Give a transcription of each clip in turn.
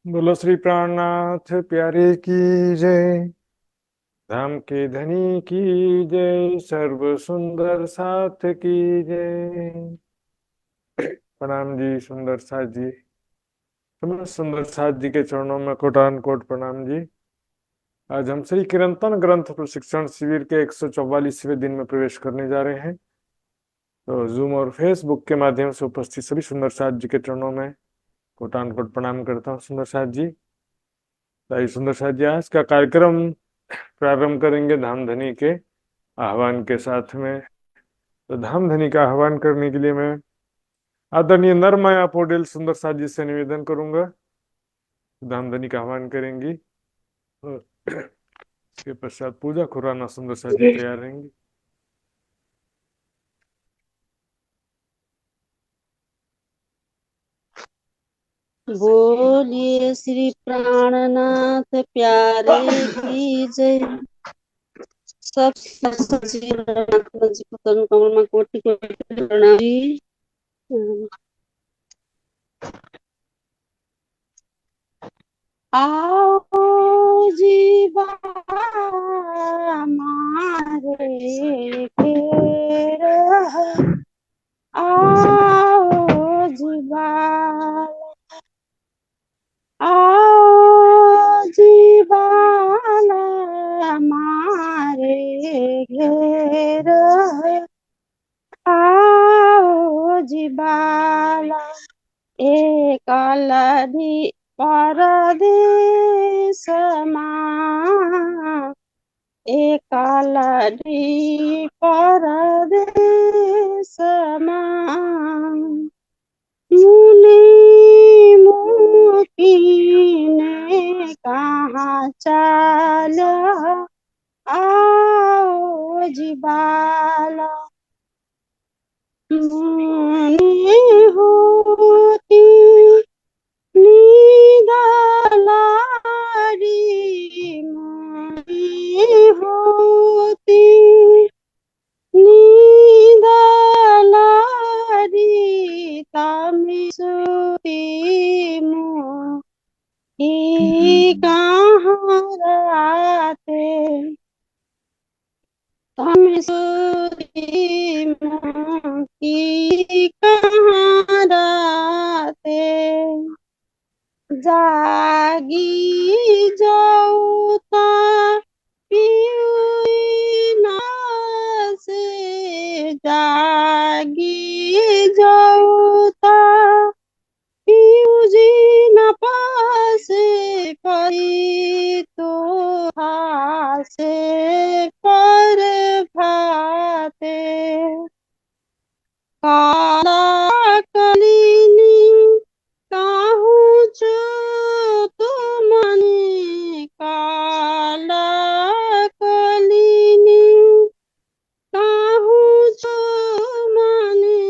बोलो श्री प्राणनाथ प्यारे की जय। धाम के धनी की जय। सर्व सुंदर साथ की जय। प्रणाम जी सुंदर साथ जी। समस्त सुंदर साथ जी के चरणों में कोटान कोट प्रणाम जी। आज हम श्री कीर्तन ग्रंथ प्रशिक्षण शिविर के 144वें दिन में प्रवेश करने जा रहे हैं। तो जूम और फेसबुक के माध्यम से उपस्थित सभी सुंदर साथ जी के चरणों में कोटान कोट प्रणाम करता हूँ सुंदर साथ जी। भाई सुंदर साथ जी, आज का कार्यक्रम प्रारंभ करेंगे धामधनी के आह्वान के साथ में। तो धामधनी का आह्वान करने के लिए मैं आदरणीय नरमाया पौडेल सुंदर साथ जी से निवेदन करूंगा, धामधनी का आह्वान करेंगी। और इसके पश्चात पूजा खुराना सुंदर साथ जी तैयार रहेंगी। बोलिए श्री प्राणनाथ प्यारे की जय। सब श्री प्राणनाथ जी को तनु कमल में कोटि कोटि प्रणाम जी। आओ जीवा मारे घेर, आओ जीवा, आओ जीवाला मारे घेर, आओ जीवाला एक लधी परदेश माँ, एक लधी परदेश माँ, मुनि मुकीने कहाँ चाल, आओ जीवाला मुनि होती नीदलारी, मुनि होती नीदलारी, तमी सुती मोही कहाँ राते, तमी सुती मोही कहाँ राते, जागी जाऊता पीना से, जागी जाऊता पीऊजी न पासे, परी तो हासे पर भाते, काला कलीनी काहू चो तुमने, काला कलीनी काहू चो मने,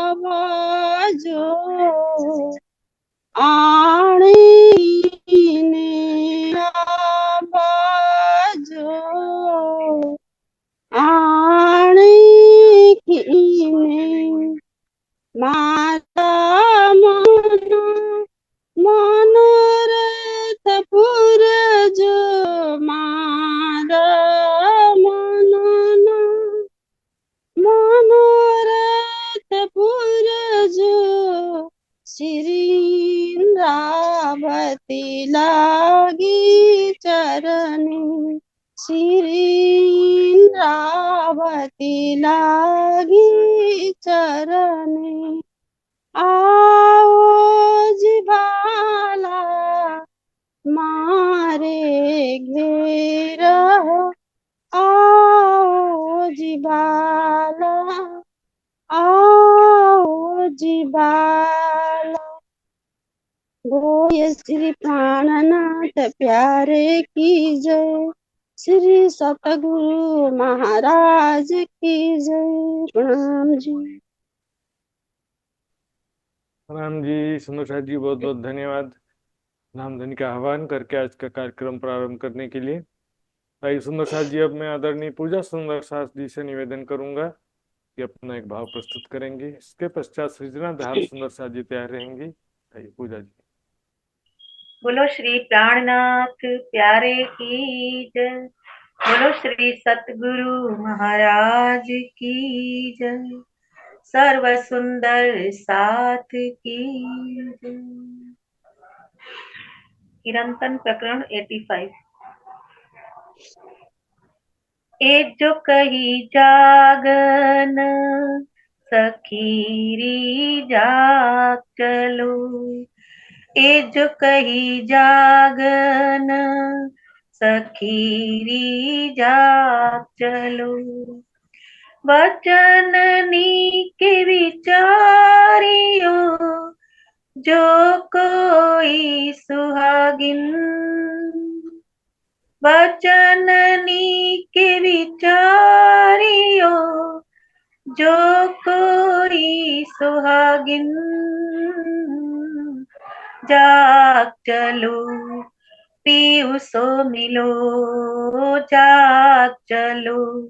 आवाजो आणे ने, आवाजो आणे कीने, माता मन मनोरथ पुरज, मारा मनन मनोरथ पुरज, श्री इंद्रावती लागी चरणी, श्री इंद्रावती लागी चरणी, आओ जिबाला मारे घेर, आओ जिबाला, आओ जिबाला। बोलिए श्री प्राणनाथ प्यारे की जय। श्री सतगुरु महाराज की जय। प्रणाम जी। प्रणाम जी सुंदर साथ जी, बहुत बहुत धन्यवाद धामधनी का आह्वान करके आज का कार्यक्रम प्रारंभ करने के लिए। भाई सुंदर साथ जी, अब मैं आदरणीय पूजा सुंदर साथ जी से निवेदन करूंगा कि अपना एक भाव प्रस्तुत करेंगे। इसके पश्चात सृजना धार सुंदर साथ जी तैयार रहेंगी। भाई पूजा जी। बोलो श्री प्राणनाथ प्यारे की जय। बोलो श्री सतगुरु महाराज की जय। सर्व सुंदर साथ की जय। कीर्तन प्रकरण 85। ए जो कही जागन सखीरी जाग चलो। ए जो कही जागन सखीरी जाग चलो। वचननी के विचारियो जो कोई सुहागिन। वचननी के विचारियो जो कोई सुहागिन। जाग चलो पीऊ सो मिलो। जाग चलो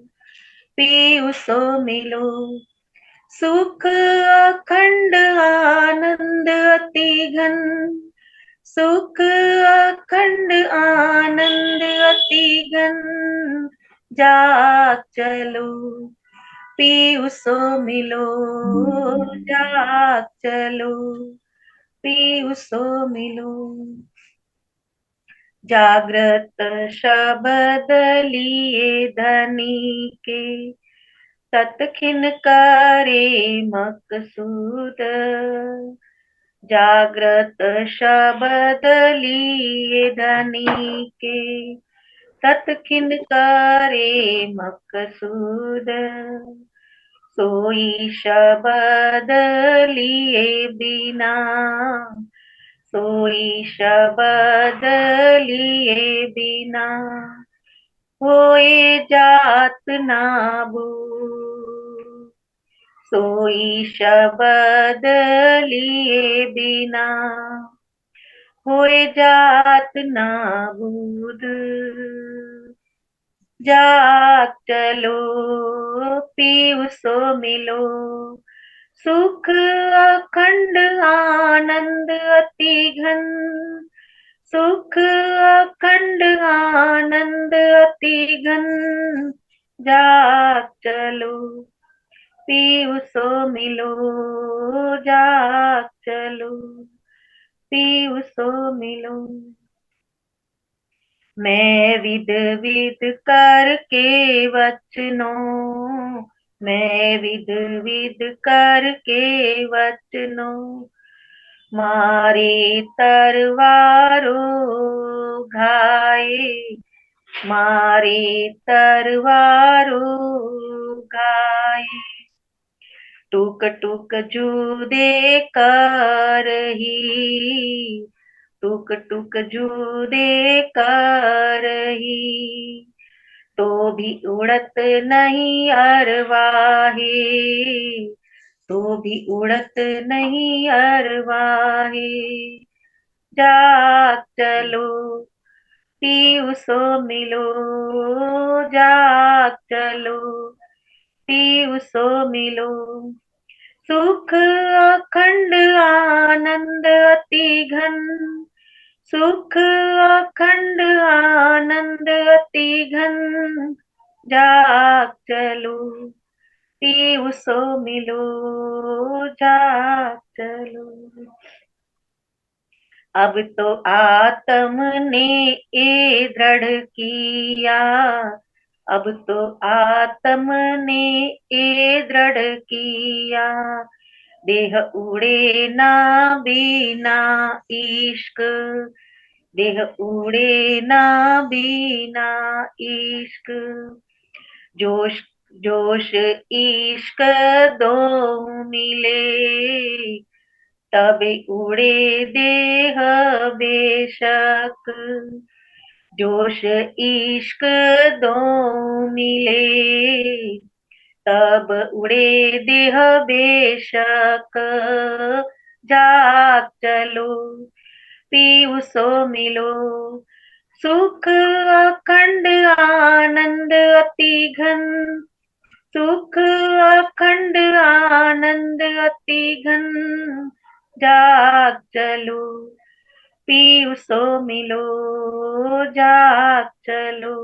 पीऊ सो मिलो। सुख अखंड आनंद अति घन। सुख अखंड आनंद अति घन। जाग चलो पीऊ सो मिलो। जाग चलो पीऊ सो मिलो। जागृत शब्द लिए धनी के तत्खिन करे मकसूद। जागृत शब्द लिए धनी के तत्खिन करे मकसूद। सोई शब्द लिए बिना। सोई शब्द लिए बिना होए जात नाबू। सोई शब्द लिए बिना होए जात नाबूद। जाग चलो पीऊ सो मिलो। सुख अखंड आनंद अति घन। सुख अखंड आनंद अति घन। जाग चलो पीऊ सो मिलो। जाग चलो पीऊ सो मिलो। मैं विद विद करके वचनों। मैं विद विद करके वचनों मारे तरवारों घाये। मारे तरवारों घाये। टूक टूक जूदे करही। टूक टूक जूदे करही। तो भी उड़त नहीं अरवाहे। तो भी उड़त नहीं अरवाहे। जाग चलो पीऊ सो मिलो। जाग चलो पीऊ सो मिलो। सुख अखंड आनंद अति घन। सुख अखंड आनंद अति घन। जाग चलो पीऊ सो मिलो। जाग चलो। अब तो आत्म ने ये दृढ़ किया। अब तो आत्म ने ये दृढ़ किया। देह उड़े ना बिना इश्क। देह उड़े ना बिना इश्क। जोश जोश इश्क दो मिले। तब उड़े देह बेशक। जोश इश्क दो मिले। तब उड़े देह बेशक। जाग चलो पीऊ सो मिलो। सुख अखंड आनंद अति घन। सुख अखंड आनंद अति घन। जाग चलो पीयूषो मिलो जाग चलो,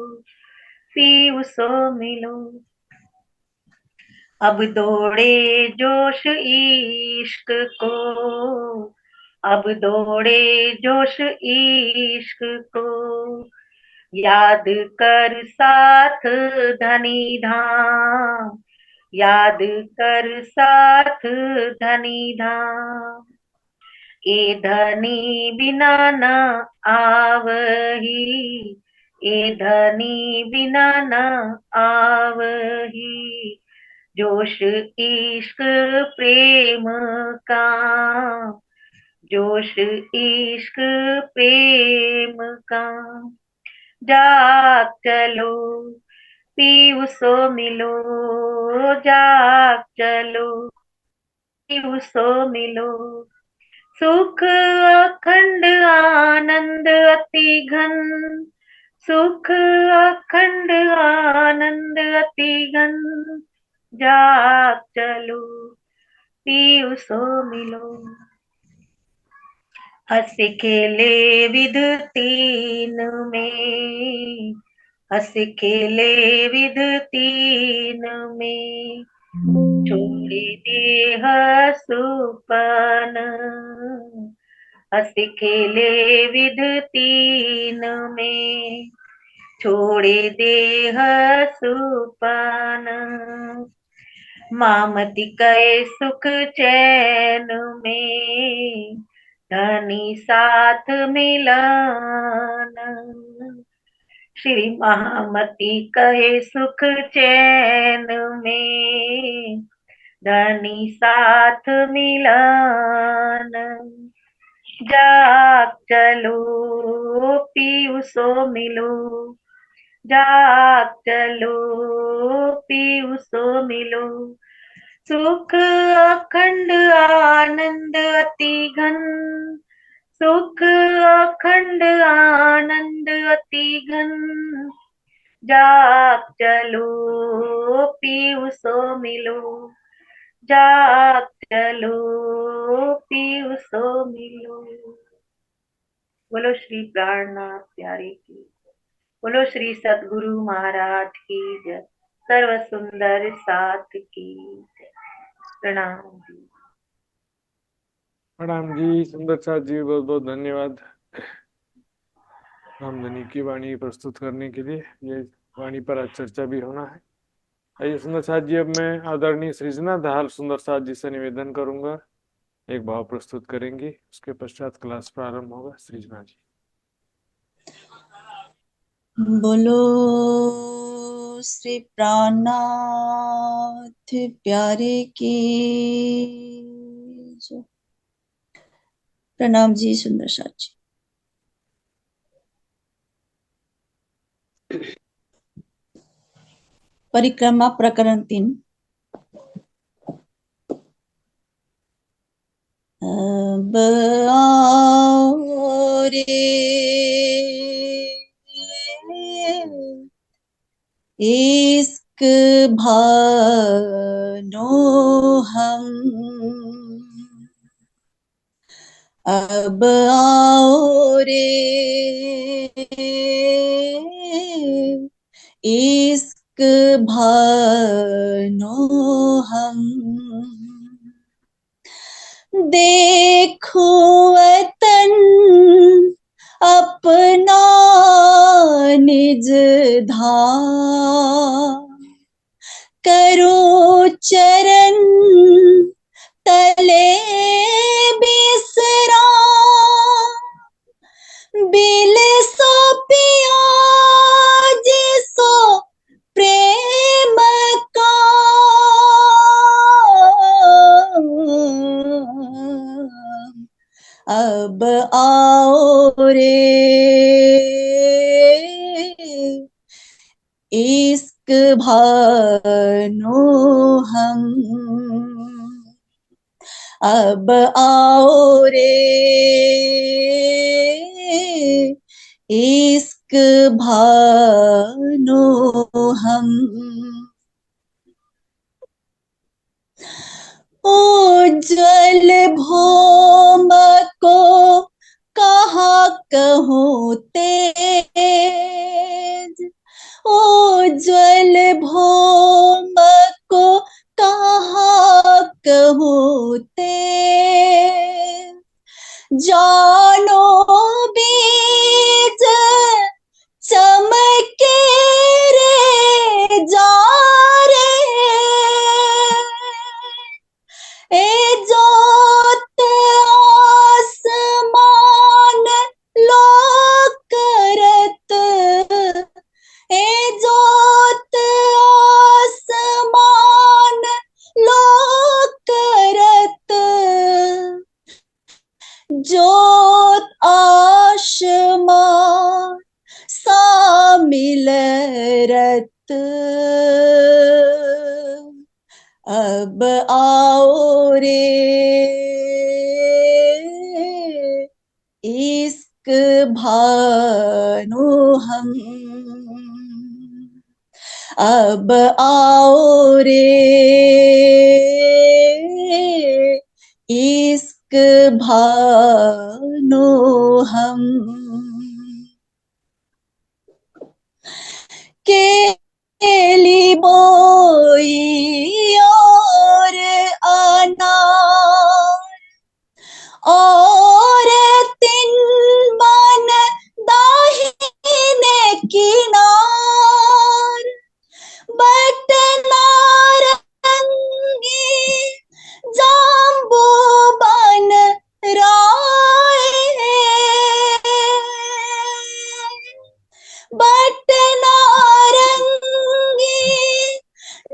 पीयूषो मिलो। अब दौड़े जोश इश्क को, अब दौड़े जोश इश्क को, याद कर साथ धनी धाम, याद कर साथ धनी धाम। ए धनी बिना न आवही, ए धनी बिना न आवही, जोश इश्क प्रेम का, जोश इश्क प्रेम का। जाग चलो पीयूषो मिलो, जाग चलो पीयूषो मिलो। सुख अखंड आनंद अति घन, सुख अखंड आनंद अति घन, जाग चलो पीयूषो मिलो। हंस खेले विध तीन में, हंस खेले विध तीन में, छोड़ देह सुपन, हंस खेले विध तीन में, छोड़ देह सुपन। मामति कै सुख चैन में, धनी साथ मिलन, श्री महामति कहे सुख चैन में, धनी साथ मिलन। जाग चलो पीयूषो मिलो, जाग चलो पीयूषो मिलो। सुख अखंड आनंद अति घन, सुख अखंड आनंद अति घन, जाग चलो पीयूषो मिलो, जाग चलो पीयूषो मिलो। बोलो श्री प्राणनाथ प्यारे की, बोलो श्री सद्गुरु महाराज की जय, सर्व सुंदर साथ की जय। प्रणाम जी। प्रणाम जी, सुंदर साथ जी, बहुत बहुत धन्यवाद रामधनी की वाणी प्रस्तुत करने के लिए। ये वाणी पर आज चर्चा भी होना है। आइए सुंदर साथ जी, अब मैं आदरणीय सृजना दाहाल सुंदर साथ जी से निवेदन करूंगा, एक भाव प्रस्तुत करेंगे, उसके पश्चात क्लास प्रारंभ होगा। सृजना जी। बोलो श्री प्राणनाथ प्यारे की जय। प्रणाम जी सुंदर साथ जी। परिक्रमा प्रकरण 3। अब आओ रे इश्क भानो हम, अब आओ रे इश्क भानो हम, देखो वतन अपना निज धाम, करो चरण तले बिसराम, बिल सो पिया जिसो प्रेम का, अब आओ रे इश्क भानो हम, अब आओ रे इश्क भानो हम। उज्ज्वल भौम को कहा कहूँ तेज, उज्ज्वल भौम को कहाँ कहूँ तेज। जानो बीज चमके रे जा रे, ए जोत आसमान लो करत, ए जोत आसमान लो करत, जोत आसमान सा मिलरत। अब आओ रे इश्क भानु हम, अब आओ रे इश्क भानु हम। केली बोई और अनार, और तिन मन दाहिने किनार, बट नारंगी जाम्बू बन राय, बट नारंगी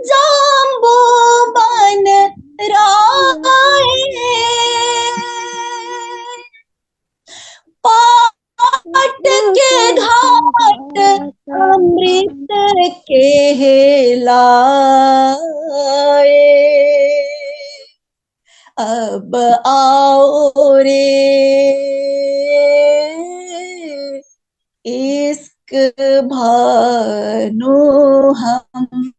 जाम्बू बन राय, पाट के घाट अमृत के लाए, अब आओ रे इश्क भानु हम,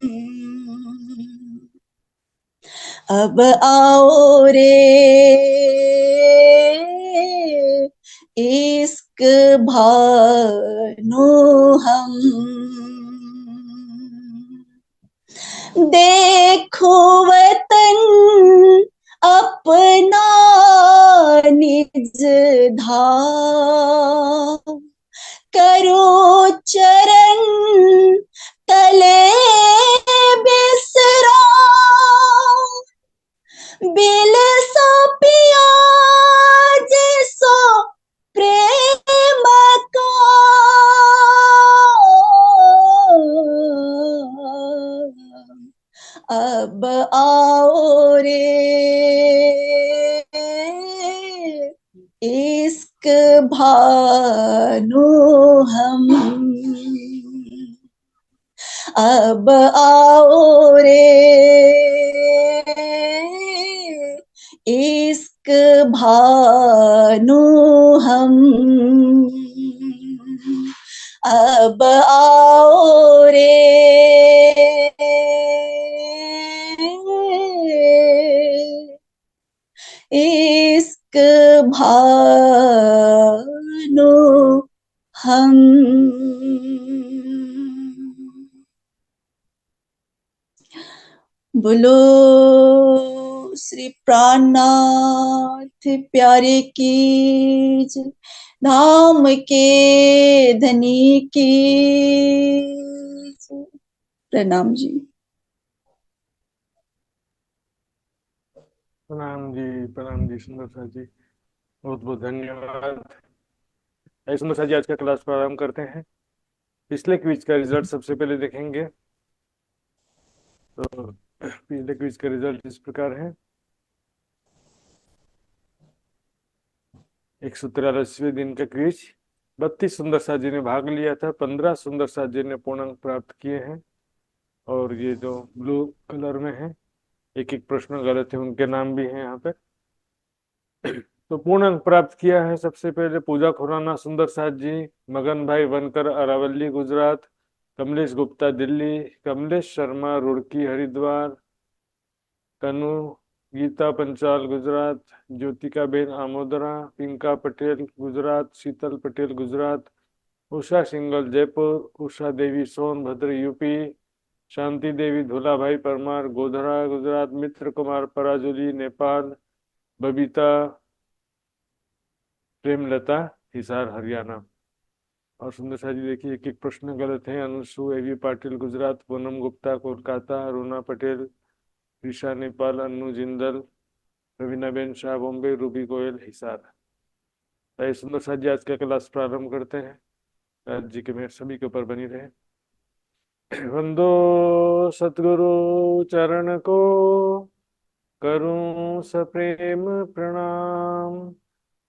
अब आओ रे इश्क भानु हम। देखो वतन अपना निज धाम, करो चरण तले बिसराम, बिल सा पिया जिसो प्रेम का, अब आओ रे इश्क भानु हम, अब आओ रे इश्क भानु हम, अब आओ रे इश्क भानु हम। बोलो श्री प्राणनाथ प्यारे की जय, धाम के धनी की जय। प्रणाम जी। प्रणाम जी सुंदर जी, बहुत बहुत धन्यवाद। आइए सुंदर जी, आज का क्लास प्रारंभ करते हैं। पिछले क्विज का रिजल्ट सबसे पहले देखेंगे। तो पिछले क्विज का रिजल्ट इस प्रकार है। 143वें दिन का क्विज, 32 सुंदर साथ जी ने भाग लिया था, 15 सुंदर साथ जी ने पूर्णांक प्राप्त किए हैं। और ये जो ब्लू कलर में है, एक एक प्रश्न गलत है, उनके नाम भी हैं यहाँ पे। तो पूर्णांक प्राप्त किया है सबसे पहले पूजा खुराना सुंदर साथ जी, मगन भाई वनकर अरावली गुजरात, कमलेश गुप्ता दिल्ली, कमलेश शर्मा रुड़की हरिद्वार, कनु गीता पंचाल गुजरात, ज्योतिका बेन आमोदरा, पिंका पटेल गुजरात, शीतल पटेल गुजरात, उषा सिंगल जयपुर, उषा देवी सोनभद्र यूपी, शांति देवी धुलाभाई परमार गोधरा गुजरात, मित्र कुमार पराजुली नेपाल, बबीता प्रेमलता हिसार हरियाणा। और सुंदर सा जी देखिए एक एक प्रश्न गलत है। अनुसु एवी पाटिल गुजरात, पूनम गुप्ता कोलकाता, अरुणा पटेल ऋषा नेपाल, अन्नू जिंदल, रवीना बेन शाह बॉम्बे, रूबी गोयल हिसार। तो सुंदर सा जी आज का क्लास प्रारंभ करते हैं। आज जी के मेहर सभी के ऊपर बनी रहे। वंदो सतगुरु चरण को, करूं सप्रेम प्रणाम,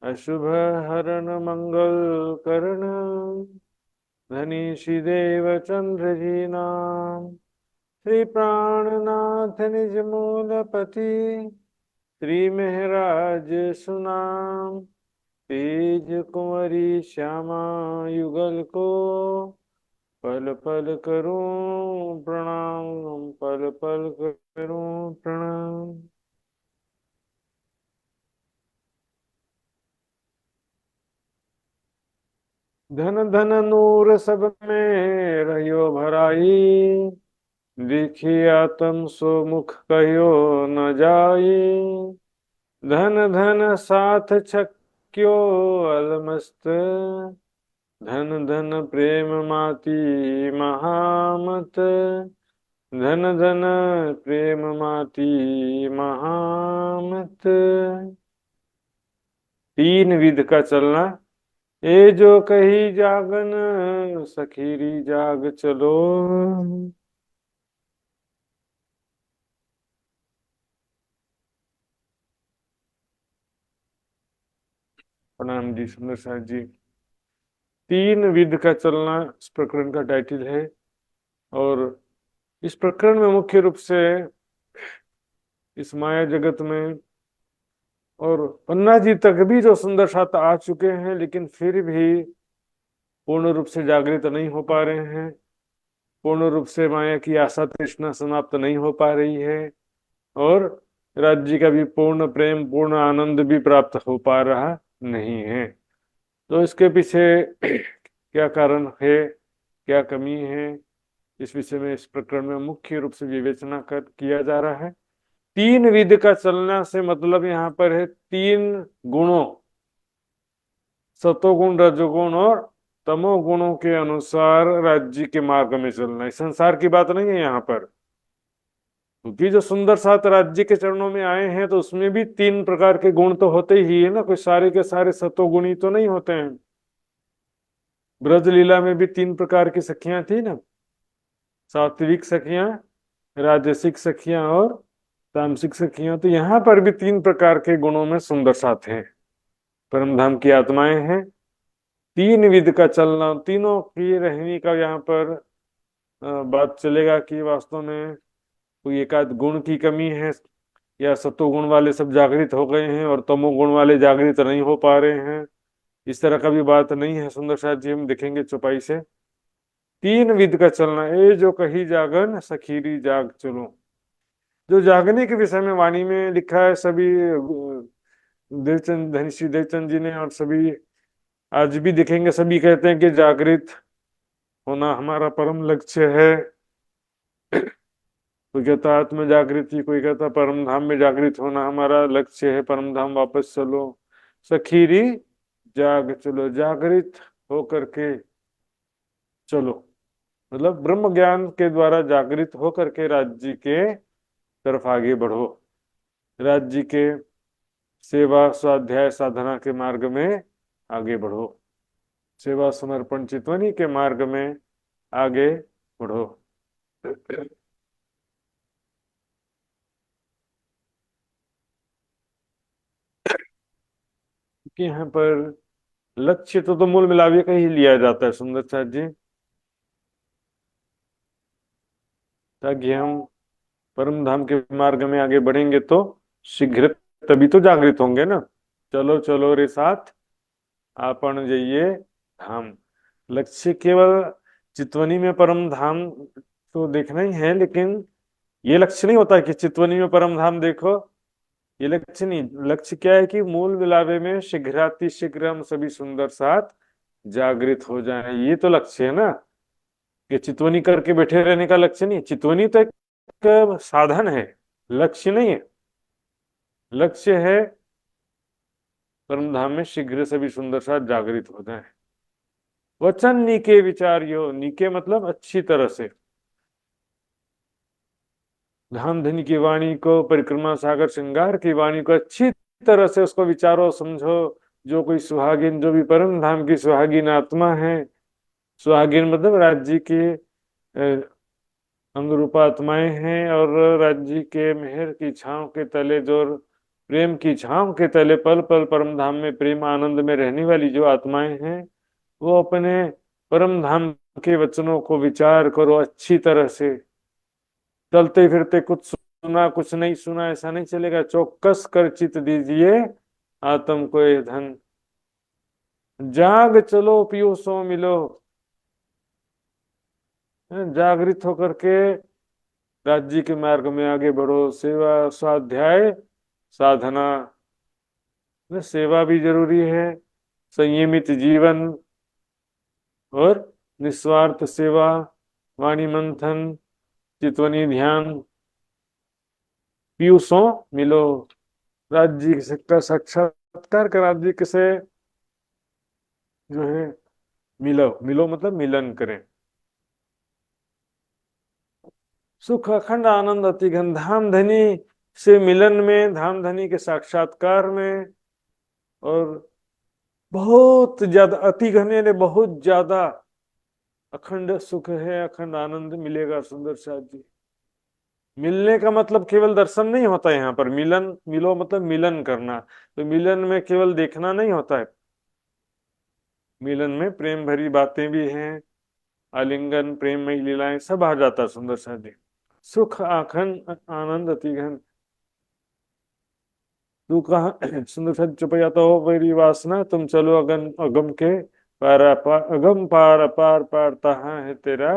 अशुभ हरण मंगल करण, धनी श्री देव चंद्र जी नाम, श्री प्राणनाथ निज मूलपति, श्री महराज सुनाम, तेज कुंवरी श्यामा युगल को, पल पल करूं प्रणाम, पल पल करूं प्रणाम। धन धन नूर सब में रहियो भराई, देखी आत्म सो मुख कहियो न जाई, धन धन साथ छक्यो अलमस्त, धन धन प्रेम माती महामत, धन धन प्रेम माती महामत। तीन विध का चलना, ए जो कही जागन सखीरी जाग चलो। प्रणाम जी सुंदर साथ जी। तीन विध का चलना इस प्रकरण का टाइटल है। और इस प्रकरण में मुख्य रूप से इस माया जगत में और पन्ना जी तक भी जो सुंदर साथ आ चुके हैं, लेकिन फिर भी पूर्ण रूप से जागृत नहीं हो पा रहे हैं, पूर्ण रूप से माया की आशा तृष्णा समाप्त नहीं हो पा रही है, और राज्य का भी पूर्ण प्रेम पूर्ण आनंद भी प्राप्त हो पा रहा नहीं है। तो इसके पीछे क्या कारण है, क्या कमी है, इस विषय में इस प्रकरण में मुख्य रूप से विवेचना कर किया जा रहा है। तीन विध का चलना से मतलब यहाँ पर है तीन गुणों, सतोगुण रजोगुण और तमोगुणों के अनुसार राज्य के मार्ग में चलना। इस संसार की बात नहीं है यहाँ पर, क्योंकि जो सुंदर सात राज्य के चरणों में आए हैं तो उसमें भी तीन प्रकार के गुण तो होते ही है ना, कोई सारे के सारे सतोगुणी तो नहीं होते हैं। ब्रज लीला में भी तीन प्रकार की सखियां थी ना, सात्विक सखियां, राजसिक सखियां और तामसिक सखियां। तो यहाँ पर भी तीन प्रकार के गुणों में सुंदर साथ हैं, परम धाम की आत्माएं हैं। तीन विध का चलना, तीनों की रहने का यहाँ पर बात चलेगा कि वास्तव में कोई एकाध गुण की कमी है, या सत्वगुण वाले सब जागृत हो गए हैं और तमोगुण वाले जागृत नहीं हो पा रहे हैं, इस तरह का भी बात नहीं है। सुंदर साथ जी हम देखेंगे चौपाई से। तीन विध का चलना, ए जो कही जागन सखीरी जाग चलो। जो जागने के विषय में वाणी में लिखा है, सभी देवचंद धनी श्री देवचंद जी ने और सभी आज भी देखेंगे, सभी कहते हैं कि जागृत होना हमारा परम लक्ष्य है। कोई कहता आत्म जागृति, कोई कहता परम धाम में जागृत होना हमारा लक्ष्य है, परम धाम वापस चलो, सखीरी जाग चलो, जागृत हो करके चलो, मतलब ब्रह्म ज्ञान के द्वारा जागृत हो करके राज्य के तरफ आगे बढ़ो, राज्य के सेवा स्वाध्याय साधना के मार्ग में आगे बढ़ो, सेवा समर्पण चितवनी के मार्ग में आगे बढ़ो। कि यहाँ पर लक्ष्य तो मूल मिलावे का ही लिया जाता है सुंदर साथ जी, ताकि हम परम धाम के मार्ग में आगे बढ़ेंगे तो शीघ्र तभी तो जागृत होंगे ना। चलो चलो रे साथ आपन जाइए धाम। लक्ष्य केवल चितवनी में परम धाम तो देखना ही है, लेकिन ये लक्ष्य नहीं होता कि चितवनी में परम धाम देखो ये लक्ष्य नहीं। लक्ष्य क्या है कि मूल विलावे में शीघ्राति शीघ्र हम सभी सुंदर साथ जागृत हो जाएं, ये तो लक्ष्य है ना। कि चितवनी करके बैठे रहने का लक्ष्य नहीं। चितवनी तो एक साधन है, लक्ष्य नहीं है। लक्ष्य है परम धाम में शीघ्र सभी सुंदर साथ जागृत हो जाएं। वचन नीके विचार्यो, नीके मतलब अच्छी तरह से। धाम धनी की वाणी को, परिक्रमा सागर श्रृंगार की वाणी को अच्छी तरह से उसको विचारो समझो। जो कोई सुहागिन, जो भी परम धाम की सुहागिन आत्मा है, सुहागिन मतलब राज्य की अंगरूपा आत्माएं हैं, और राज्य के मेहर की छांव के तले, जो प्रेम की छांव के तले पल पल परम धाम में प्रेम आनंद में रहने वाली जो आत्माएं हैं, वो अपने परम धाम के वचनों को विचार करो अच्छी तरह से। चलते फिरते कुछ सुना कुछ नहीं सुना ऐसा नहीं चलेगा। चौकस कर चित दीजिए आत्म को ये धन। जाग चलो पियो सो मिलो। जागृत होकर के राज्य के मार्ग में आगे बढ़ो। सेवा स्वाध्याय साधना में सेवा भी जरूरी है, संयमित जीवन और निस्वार्थ सेवा, वाणी मंथन, चितवनी ध्यान, पीयूषों मिलो। राज्य का साक्षात्कार कर राज्य से जो है मिलो। मिलो मतलब मिलन करें। सुख अखंड आनंद अति घन, धाम धनी से मिलन में, धाम धनी के साक्षात्कार में, और बहुत ज्यादा अति घन यानी बहुत ज्यादा अखंड सुख है, अखंड आनंद मिलेगा सुंदर साथ जी। मिलने का मतलब केवल दर्शन नहीं होता है यहाँ पर। मिलन, मिलो मतलब मिलन करना। तो मिलन में केवल देखना नहीं होता है, मिलन में प्रेम भरी बातें भी हैं, आलिंगन, प्रेममयी लीलाएं सब आ जाता है सुंदर साथ जी। सुख अखंड आनंद अति घन। तू कहा सुंदर साथ चुप जाता हो मेरी वासना, तुम चलो अगम अगम के पारा पार, अगम पार अपार पार, तहाँ है तेरा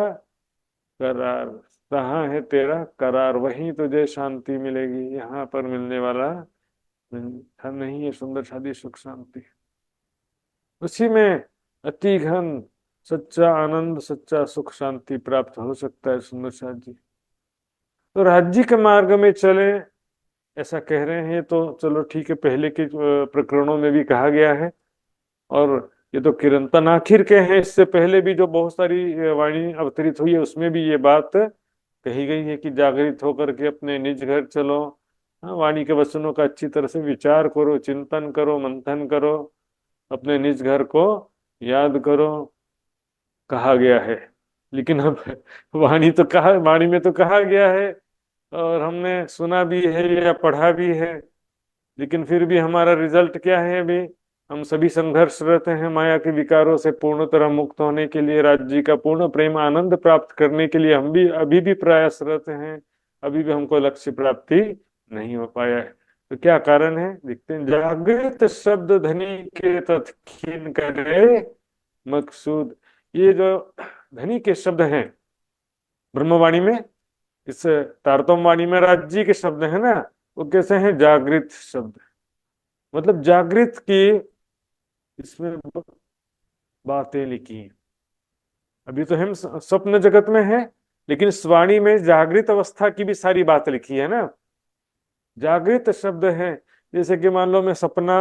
करार। तहाँ है तेरा करार, वहीं तुझे शांति मिलेगी। यहाँ पर मिलने वाला नहीं है सुंदर शादी सुख शांति। उसी में अति घन सच्चा आनंद, सच्चा सुख शांति प्राप्त हो सकता है सुंदर साथ जी। तो राज्य के मार्ग में चले ऐसा कह रहे हैं, तो चलो ठीक है, पहले के प्रकरणों में भी कहा गया है, और ये तो किरंतन आखिर के हैं। इससे पहले भी जो बहुत सारी वाणी अवतरित हुई है उसमें भी ये बात कही गई है कि जागृत होकर के अपने निज घर चलो। हाँ, वाणी के वचनों का अच्छी तरह से विचार करो, चिंतन करो, मंथन करो, अपने निज घर को याद करो, कहा गया है। लेकिन अब वाणी तो कहा, वाणी में तो कहा गया है और हमने सुना भी है या पढ़ा भी है, लेकिन फिर भी हमारा रिजल्ट क्या है अभी? हम सभी संघर्षरत हैं माया के विकारों से पूर्ण तरह मुक्त होने के लिए, राज्य का पूर्ण प्रेम आनंद प्राप्त करने के लिए हम भी अभी भी प्रयासरत हैं। अभी भी हमको लक्ष्य प्राप्ति नहीं हो पाया है। तो क्या कारण है देखते हैं। जागृत शब्द धनी के तत्खीन करे मकसूद। ये जो धनी के शब्द हैं ब्रह्मवाणी में, इस तारतम वाणी में राज्य के शब्द है ना, वो कैसे हैं? जागृत शब्द, मतलब जागृत की इसमें बातें लिखी हैं। अभी तो हम स्वप्न जगत में हैं, लेकिन इस वाणी में जागृत अवस्था की भी सारी बात लिखी है ना। जागृत शब्द है, जैसे कि मान लो मैं सपना,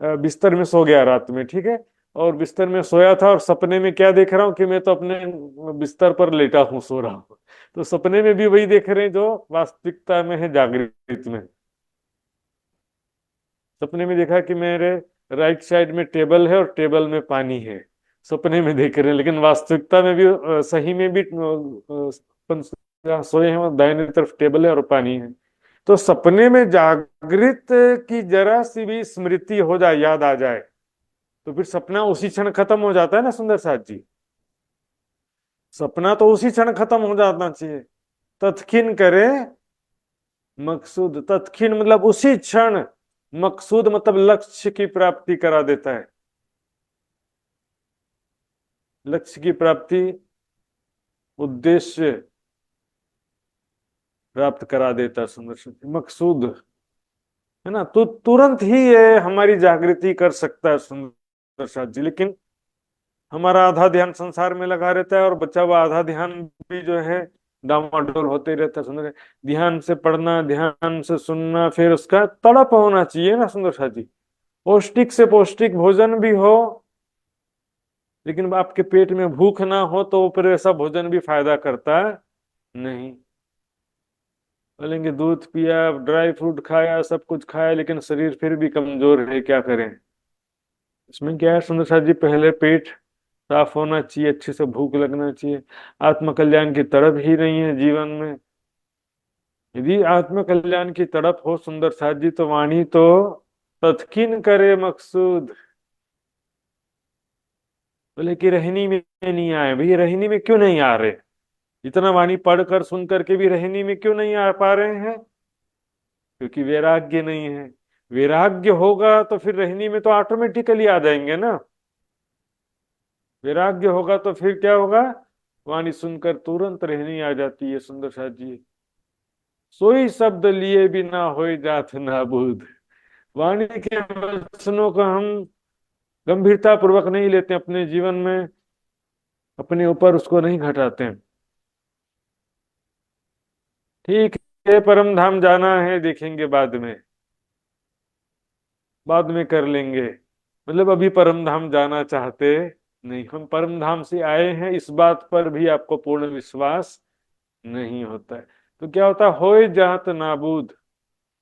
बिस्तर में सो गया रात में, ठीक है, और बिस्तर में सोया था और सपने में क्या देख रहा हूँ कि मैं तो अपने बिस्तर पर लेटा हूँ, सो रहा हूँ। तो सपने में भी वही देख रहे हैं जो वास्तविकता में है जागृत में। सपने में देखा कि मेरे राइट साइड में टेबल है और टेबल में पानी है, सपने में देख रहे हैं, लेकिन वास्तविकता में भी सही में भी सोए हैं और दाहिने तरफ टेबल है और पानी है। तो सपने में जागृत की जरा सी भी स्मृति हो जाए, याद आ जाए, तो फिर सपना उसी क्षण खत्म हो जाता है ना सुंदर साथ जी। सपना तो उसी क्षण खत्म हो जाना चाहिए। तत्खिन करे मकसूद, तत्खिन मतलब उसी क्षण, मकसूद मतलब लक्ष्य की प्राप्ति करा देता है। लक्ष्य की प्राप्ति, उद्देश्य प्राप्त करा देता है सुंदर साथ। मकसूद है ना। तो तुरंत ही ये हमारी जागृति कर सकता है सुंदर साथ जी। लेकिन हमारा आधा ध्यान संसार में लगा रहता है और बचा हुआ आधा ध्यान भी जो है डामाडोल होते रहता है। सुंदर, ध्यान से पढ़ना, ध्यान से सुनना, फिर उसका तड़प होना चाहिए ना सुंदर साथ जी। पौष्टिक से पौष्टिक भोजन भी हो, लेकिन आपके पेट में भूख ना हो तो फिर ऐसा भोजन भी फायदा करता नहीं। बोलेंगे दूध पिया, ड्राई फ्रूट खाया, सब कुछ खाया, लेकिन शरीर फिर भी कमजोर है, क्या करें। इसमें क्या है सुंदर साथ जी, पहले पेट साफ होना चाहिए, अच्छे से भूख लगना चाहिए। आत्म कल्याण की तड़प ही नहीं है जीवन में। यदि आत्म कल्याण की तड़प हो सुंदर साथ जी, तो वाणी तो तत्किन करे मकसूद। बोले कि रहनी में नहीं आए। भैया रहनी में क्यों नहीं आ रहे? इतना वाणी पढ़कर सुन करके भी रहनी में क्यों नहीं आ पा रहे हैं? क्योंकि वैराग्य नहीं है। वैराग्य होगा तो फिर रहनी में तो ऑटोमेटिकली आ जाएंगे ना। वैराग्य होगा तो फिर क्या होगा? वाणी सुनकर तुरंत रहनी आ जाती है सुंदर साथ जी। सोई शब्द लिए भी ना होए जात नाबूद। वाणी के वचनों को हम गंभीरता पूर्वक नहीं लेते अपने जीवन में, अपने ऊपर उसको नहीं घटाते हैं। ठीक है, परम धाम जाना है, देखेंगे बाद में, बाद में कर लेंगे। मतलब अभी परम धाम जाना चाहते नहीं। हम परम धाम से आए हैं, इस बात पर भी आपको पूर्ण विश्वास नहीं होता है। तो क्या होता है? होए जात नाबूद।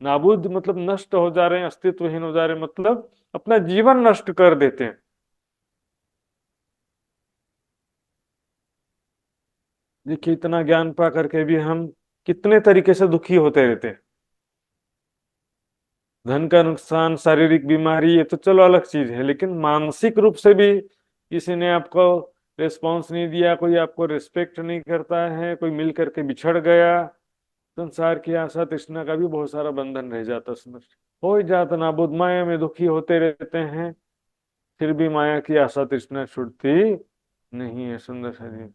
नाबूद मतलब नष्ट हो जा रहे हैं, अस्तित्वहीन हो जा रहे हैं, मतलब अपना जीवन नष्ट कर देते हैं। देखिए, इतना ज्ञान पा करके भी हम कितने तरीके से दुखी होते रहते हैं। धन का नुकसान, शारीरिक बीमारी, ये तो चलो अलग चीज है, लेकिन मानसिक रूप से भी किसी ने आपको रिस्पॉन्स नहीं दिया, कोई आपको रिस्पेक्ट नहीं करता है, कोई मिल करके बिछड़ गया, संसार की आशा तृष्णा का भी बहुत सारा बंधन रह जाता है। हो जाता नाबुद, माया में दुखी होते रहते हैं, फिर भी माया की आशा तृष्णा छूटती नहीं है सुंदर शरीर।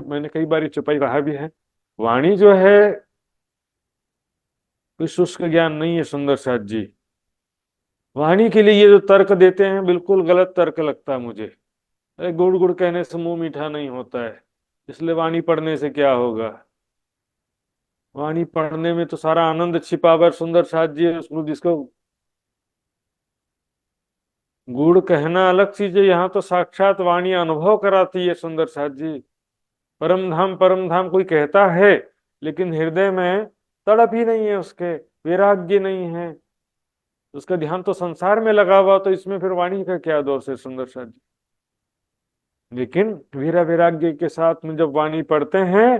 मैंने कई बार ये चौपाई कहा भी है, वाणी जो है कोई शुष्क ज्ञान नहीं है सुंदर साथ जी। वाणी के लिए ये जो तर्क देते हैं बिल्कुल गलत तर्क लगता है मुझे। अरे गुड़ गुड़ कहने से मुंह मीठा नहीं होता है, इसलिए वाणी पढ़ने से क्या होगा? वाणी पढ़ने में तो सारा आनंद छिपा हुआ है सुंदर साथ जी। उसको जिसको गुड़ कहना अलग चीज है, यहाँ तो साक्षात वाणी अनुभव कराती है सुंदर साथ जी। परम धाम कोई कहता है, लेकिन हृदय में तड़प ही नहीं है उसके, वैराग्य नहीं है, उसका ध्यान तो संसार में लगा हुआ, तो इसमें फिर वाणी का क्या दोष है सुंदर साथ जी। लेकिन वीरा वैराग्य के साथ में जब वाणी पढ़ते हैं,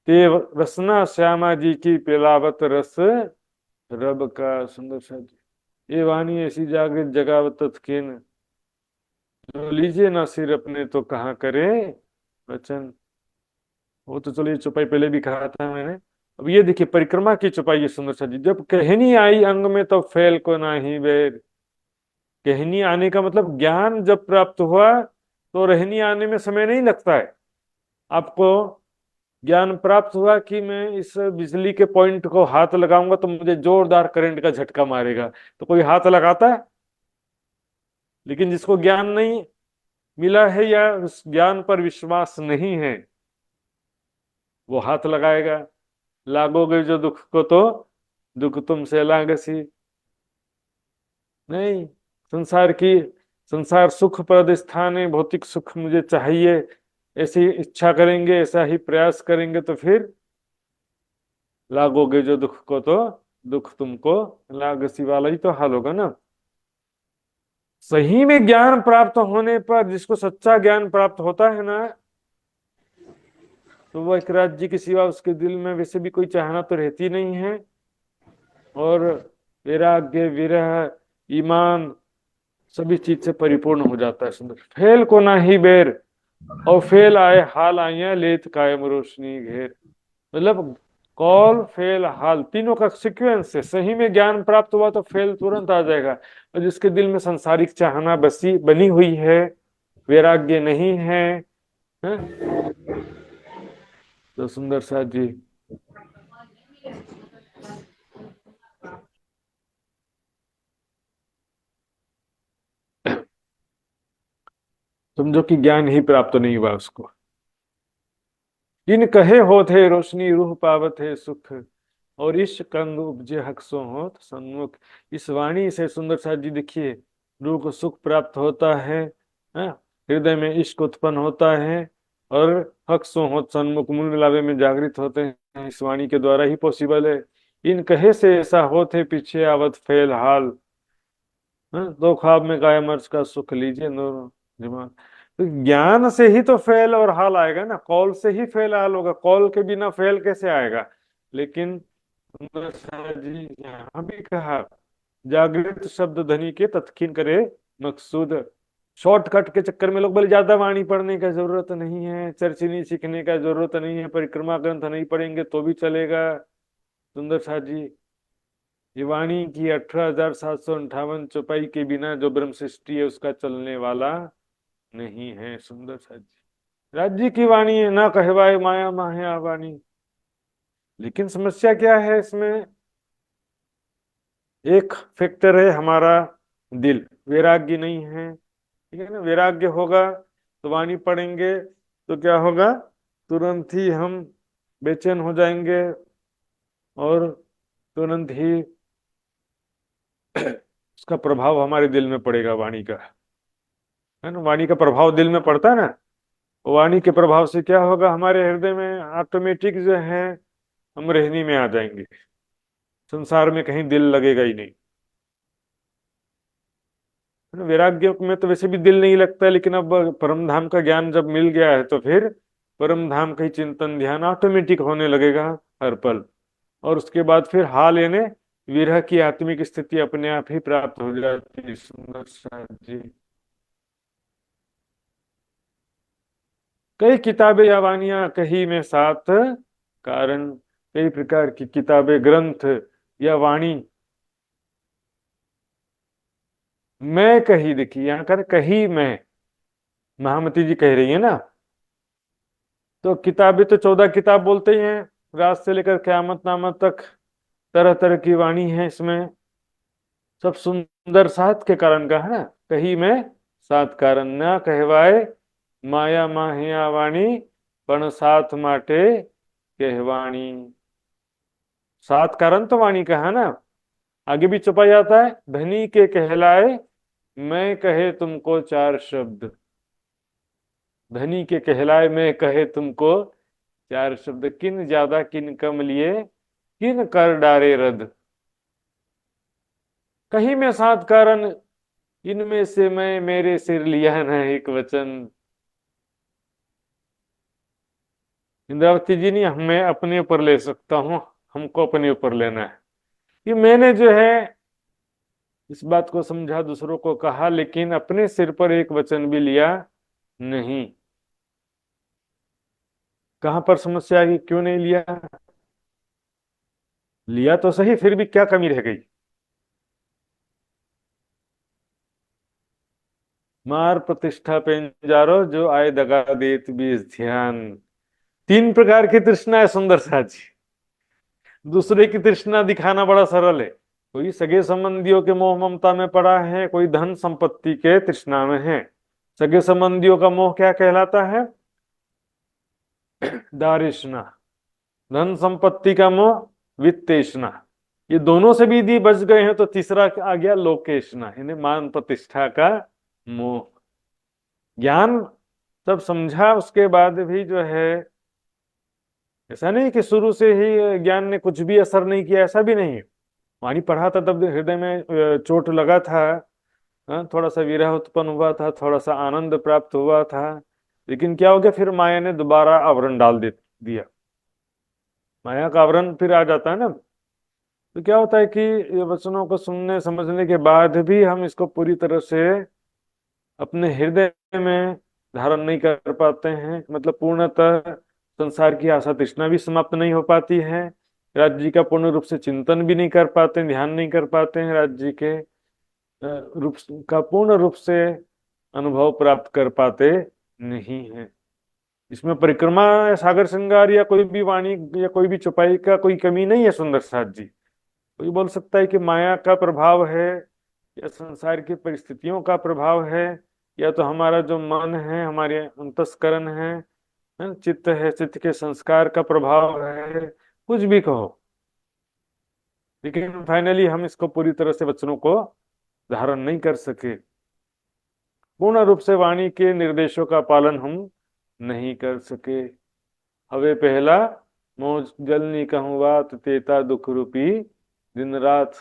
ते रसना श्यामा जी की पिलावत रस रब का सुंदर साथ जी। ये वाणी ऐसी जागृत जगावत तत्किन, जो लीजिए ना सिर अपने तो कहाँ करे वचन। वो तो चलो ये चौपाई पहले भी कहा था मैंने। अब ये देखिए परिक्रमा की चौपाई है सुंदर सा जी। जब कहनी आई अंग में तो फैल को नाही बेर। कहनी आने का मतलब ज्ञान जब प्राप्त हुआ तो रहनी आने में समय नहीं लगता है। आपको ज्ञान प्राप्त हुआ कि मैं इस बिजली के पॉइंट को हाथ लगाऊंगा तो मुझे जोरदार करंट का झटका मारेगा, तो कोई हाथ लगाता है? लेकिन जिसको ज्ञान नहीं मिला है या उस ज्ञान पर विश्वास नहीं है, वो हाथ लगाएगा। लागोगे जो दुख को तो दुख तुमसे लागसी। नहीं, संसार की संसार सुखप्रद स्थान है, भौतिक सुख मुझे चाहिए, ऐसी इच्छा करेंगे, ऐसा ही प्रयास करेंगे, तो फिर लागोगे जो दुख को तो दुख तुमको लागसी वाला ही तो हाल होगा ना। सही में ज्ञान प्राप्त होने पर, जिसको सच्चा ज्ञान प्राप्त होता है ना, तो वह एक राज्य के सिवा उसके दिल में वैसे भी कोई चाहना तो रहती नहीं है। और वैराग्य, विरह, ईमान सभी चीज से परिपूर्ण हो जाता है सुंदर। फेल को ना ही बेर, और फेल आए हाल आइया लेत कायम रोशनी घेर। मतलब कॉल फेल हाल तीनों का सीक्वेंस है। सही में ज्ञान प्राप्त हुआ तो फेल तुरंत आ जाएगा। और जिसके दिल में सांसारिक चाहना बसी बनी हुई है, वैराग्य नहीं है, हैं? तो सुंदर साथ जी। समझो कि ज्ञान ही प्राप्त नहीं हुआ उसको। इन कहे होते रोशनी रूह पावत है सुख, और इस कंग उपजे हकसो हो सन्मुख। इस वाणी से सुंदर साथ जी देखिए, रूह को सुख प्राप्त होता है, हाँ? हृदय में इश्क उत्पन्न होता है, और हकसो हो सन्मुख मूल मिलावे में जागृत होते हैं। इस वाणी के द्वारा ही पॉसिबल है। इन कहे से ऐसा होते पीछे आवत फेल हाल, हाँ? दो ख्वाब में गाय मर्ज का सुख लीजिए दोनों दिमाग। तो ज्ञान से ही तो फेल और हाल आएगा ना, कौल से ही फेल हाल होगा, कौल के बिना फेल कैसे आएगा। लेकिन सुंदर साहब जी यहाँ भी कहा, जागृत शब्द धनी के तत्कीन करे मकसूद। शॉर्टकट के चक्कर में लोग बोले ज्यादा वाणी पढ़ने का जरूरत नहीं है, चर्चिनी सीखने का जरूरत नहीं है, परिक्रमा ग्रंथ नहीं पढ़ेंगे तो भी चलेगा। सुंदर साहब जी, ये वाणी की 18,758 चौपाई के बिना जो ब्रह्म सृष्टि है उसका चलने वाला नहीं है। सुंदर साहब जी, राज्य की वाणी है ना कहवाए माया माया वाणी। लेकिन समस्या क्या है इसमें, एक फैक्टर है हमारा दिल, वैराग्य नहीं है। ठीक है ना, वैराग्य होगा तो वाणी पढ़ेंगे तो क्या होगा, तुरंत ही हम बेचैन हो जाएंगे, और तुरंत ही उसका प्रभाव हमारे दिल में पड़ेगा वाणी का, है ना। वाणी का प्रभाव दिल में पड़ता है ना, वाणी के प्रभाव से क्या होगा, हमारे हृदय में ऑटोमेटिक जो है हम रहनी में आ जाएंगे, संसार में कहीं दिल लगेगा ही नहीं। है ना? वैराग्य में तो वैसे भी दिल नहीं लगता है, लेकिन अब परम धाम का ज्ञान जब मिल गया है तो फिर परम धाम का ही चिंतन ध्यान ऑटोमेटिक होने लगेगा हर पल। और उसके बाद फिर हाल यानी विरह की आत्मिक स्थिति अपने आप ही प्राप्त हो जाती है। सुंदर साथ जी, कई किताबें या वानियां कही में साथ कारण, कई प्रकार की किताबें ग्रंथ या वाणी मैं कही, देखिए यहाँ कर कही मैं, महामती जी कह रही है ना। तो किताबें तो 14 किताब बोलते ही हैं, रात से लेकर क़यामत नामत तक तरह तरह की वाणी है इसमें। सब सुंदर साथ के कारण का है ना, कही में सात कारण ना कहवाए माया माहिया वाणी, पण साथ माटे कहवाणी। सात कारण तो वाणी का है ना। आगे भी छुपा जाता है, धनी के कहलाए मैं कहे तुमको चार शब्द। धनी के कहलाए मैं कहे तुमको चार शब्द, किन ज्यादा किन कम लिए किन कर डारे रद। कहीं में सात कारण, इनमें से मैं मेरे सिर लिया न एक वचन। इंद्रावती जी नहीं, मैं अपने ऊपर ले सकता हूं, हमको अपने ऊपर लेना है कि मैंने जो है इस बात को समझा, दूसरों को कहा, लेकिन अपने सिर पर एक वचन भी लिया नहीं। कहां पर समस्या आई, क्यों नहीं लिया, लिया तो सही, फिर भी क्या कमी रह गई। मार प्रतिष्ठा पेंजारो जो आए दगा देत बीज ध्यान। तीन प्रकार की तृष्णा है सुंदर साजी। दूसरे की तृष्णा दिखाना बड़ा सरल है, कोई सगे संबंधियों के मोह ममता में पड़ा है, कोई धन संपत्ति के तृष्णा में है। सगे संबंधियों का मोह क्या कहलाता है, दारिष्णा। धन संपत्ति का मोह वित्तेष्णा। ये दोनों से भी यदि बच गए हैं तो तीसरा आ गया लोकेशना, यानी मान प्रतिष्ठा का मोह। ज्ञान सब समझा उसके बाद भी जो है, ऐसा नहीं कि शुरू से ही ज्ञान ने कुछ भी असर नहीं किया, ऐसा भी नहीं है। वाणी पढ़ा था तब हृदय में चोट लगा था, हाँ, थोड़ा सा विरह उत्पन्न हुआ था, थोड़ा सा आनंद प्राप्त हुआ था, लेकिन क्या हो गया, फिर माया ने दोबारा आवरण डाल दे दिया। माया का आवरण फिर आ जाता है ना। तो क्या होता है कि ये वचनों को सुनने समझने के बाद भी हम इसको पूरी तरह से अपने हृदय में धारण नहीं कर पाते हैं, मतलब पूर्णतः संसार की आशा तृष्णा भी समाप्त नहीं हो पाती है, राज्य जी का पूर्ण रूप से चिंतन भी नहीं कर पाते, ध्यान नहीं कर पाते हैं, राज्य जी के रूप का पूर्ण रूप से अनुभव प्राप्त कर पाते नहीं है। इसमें परिक्रमा या सागर श्रृंगार या कोई भी वाणी या कोई भी चौपाई का कोई कमी नहीं है सुंदर साथ जी। कोई बोल सकता है कि माया का प्रभाव है या संसार की परिस्थितियों का प्रभाव है या तो हमारा जो मन है, हमारे अंतस्करण है, चित्त है, चित्त के संस्कार का प्रभाव है, कुछ भी कहो, लेकिन फाइनली हम इसको पूरी तरह से वचनों को धारण नहीं कर सके। पूर्ण रूप से वाणी के निर्देशों का पालन हम नहीं कर सके। हवे पहला मौज जलनी कहूँ बात तेता दुख रूपी दिन रात,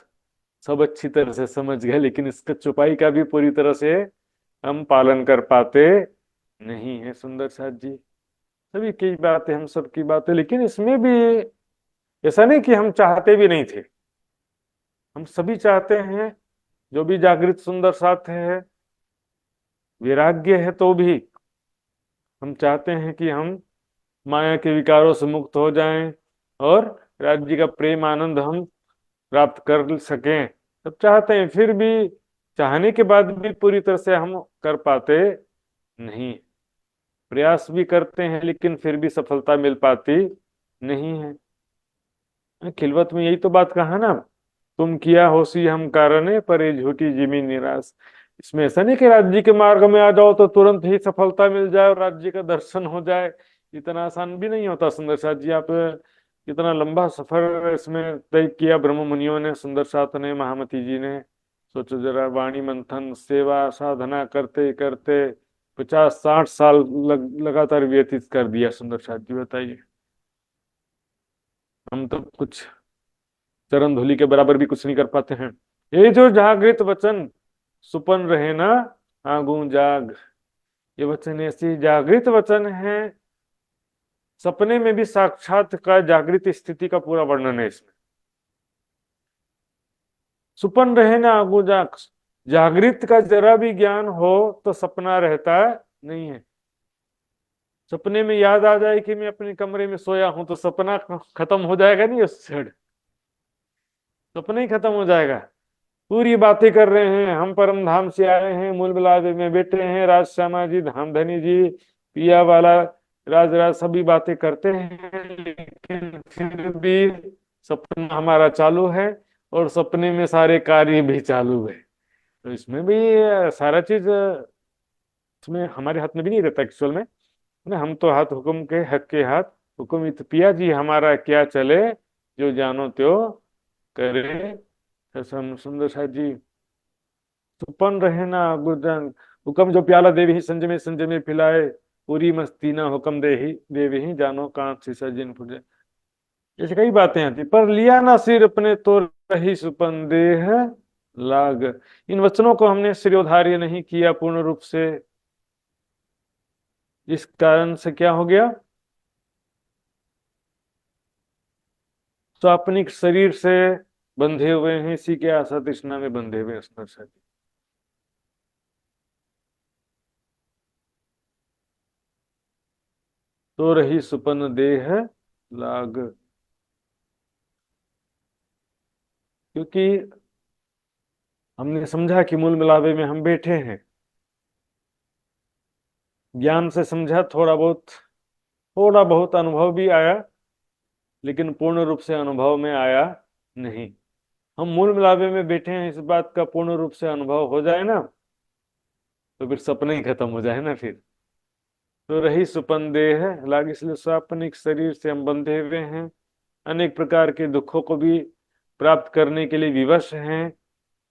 सब अच्छी तरह से समझ गए, लेकिन इसका चुपाई का भी पूरी तरह से हम पालन कर पाते नहीं है सुंदर साथ जी। सभी की बातें, हम सब की बातें, लेकिन इसमें भी ऐसा नहीं कि हम चाहते भी नहीं थे, हम सभी चाहते हैं। जो भी जागृत सुंदर साथ है, वैराग्य है, तो भी हम चाहते हैं कि हम माया के विकारों से मुक्त हो जाएं और राज्य का प्रेम आनंद हम प्राप्त कर सकें। सब चाहते हैं, फिर भी चाहने के बाद भी पूरी तरह से हम कर पाते नहीं। प्रयास भी करते हैं लेकिन फिर भी सफलता मिल पाती नहीं है। खिलवत में यही तो बात कहा ना, तुम किया होसी हम कारणे पर ये झूठी जिमी निराश। इसमें ऐसा नहीं कि राज्य के मार्ग में आ जाओ तो तुरंत ही सफलता मिल जाए और राज्य का दर्शन हो जाए। इतना आसान भी नहीं होता सुंदर साथ जी। आप इतना लंबा सफर इसमें तय किया ब्रह्म मुनियों ने, सुंदर साथ ने, महामती जी ने। सोचो जरा, वाणी मंथन, सेवा साधना करते करते 50-60 साल लगातार व्यतीत कर दिया सुंदर साथ जी। बताइए, हम तो कुछ चरण धूलि के बराबर भी कुछ नहीं कर पाते हैं। ये जो जागृत वचन सुपन रहे ना आगू जाग, ये वचन ऐसी जागृत वचन है, सपने में भी साक्षात का जागृत स्थिति का पूरा वर्णन है इसमें। सुपन रहे ना आगू जाग, जागृत का जरा भी ज्ञान हो तो सपना रहता नहीं है। सपने में याद आ जाए कि मैं अपने कमरे में सोया हूं तो सपना खत्म हो जाएगा नहीं, उस क्षण सपना ही खत्म हो जाएगा। पूरी बातें कर रहे हैं, हम परम धाम से आए हैं, मूल बिलावे में बैठे हैं, राज श्यामा जी, धामधनी जी, पिया वाला, राज राज सभी बातें करते हैं, लेकिन फिर भी सपना हमारा चालू है और सपने में सारे कार्य भी चालू है। तो इसमें भी सारा चीज इसमें हमारे हाथ में भी नहीं रहता एक्चुअल में ना। हम तो हाथ हुक्म के, हक के हाथ हुक्म इत पिया जी, हमारा क्या चले जो जानो त्यो करे। सुंदर साथ जी, सुपन रहे ना गुरजन, हुक्म जो प्याला देवी ही संजय में पिलाए, पूरी मस्ती ना हुक्म दे ही देवी ही जानो कांत सी जिन फुटे। ऐसी कई बातें आती, पर लिया ना सिर अपने तो रही सुपन देह लाग। इन वचनों को हमने सिरोधार्य नहीं किया पूर्ण रूप से, इस कारण से क्या हो गया, स्वाप्निक शरीर से बंधे हुए हैं, इसी के आशा तृष्णा में बंधे हुए हैं। तो रही सुपन देह लाग, क्योंकि हमने समझा कि मूल मिलावे में हम बैठे हैं, ज्ञान से समझा, थोड़ा बहुत अनुभव भी आया, लेकिन पूर्ण रूप से अनुभव में आया नहीं। हम मूल मिलावे में बैठे हैं, इस बात का पूर्ण रूप से अनुभव हो जाए ना तो फिर सपना ही खत्म हो जाए ना फिर। तो रही सुपन देह लाग, इसलिए स्वाप्निक शरीर से हम बंधे हुए हैं, अनेक प्रकार के दुखों को भी प्राप्त करने के लिए विवश हैं,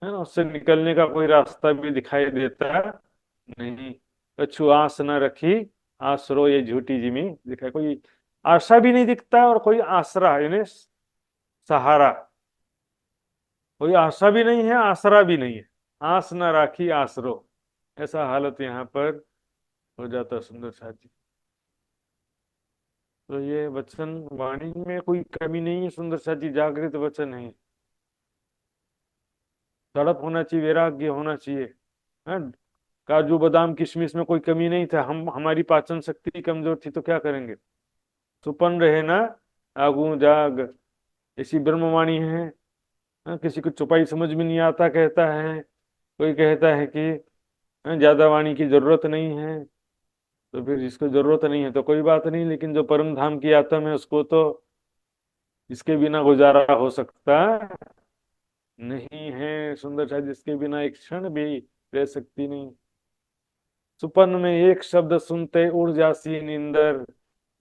है ना। उससे निकलने का कोई रास्ता भी दिखाई देता नहीं। कछु आस न रखी आसरो ये झूठी जिमी दिखाई, कोई आशा भी नहीं दिखता और कोई आसरा यानी सहारा, कोई आशा भी नहीं है, आसरा भी नहीं है। आस न राखी आसरो, ऐसा हालत यहाँ पर हो जाता सुंदर साथ जी। तो ये वचन वाणी में कोई कमी नहीं है सुंदर साथ जी, जागृत वचन है। तड़प होना चाहिए, वैराग्य होना चाहिए, है। काजू बादाम किशमिश में कोई कमी नहीं था, हम हमारी पाचन शक्ति कमजोर थी तो क्या करेंगे। सुपन रहे ना आगू जाग, ऐसी ब्रह्मवाणी है। हाँ, किसी को चौपाई समझ में नहीं आता कहता है, कोई कहता है कि ज्यादा वाणी की जरूरत नहीं है। तो फिर जिसको जरूरत नहीं है तो कोई बात नहीं, लेकिन जो परम धाम की आत्मा है उसको तो इसके बिना गुजारा हो सकता नहीं है। सुंदर सा जिसके बिना एक क्षण भी रह सकती नहीं। सुपन में एक शब्द सुनते उड़ जासी नींदर,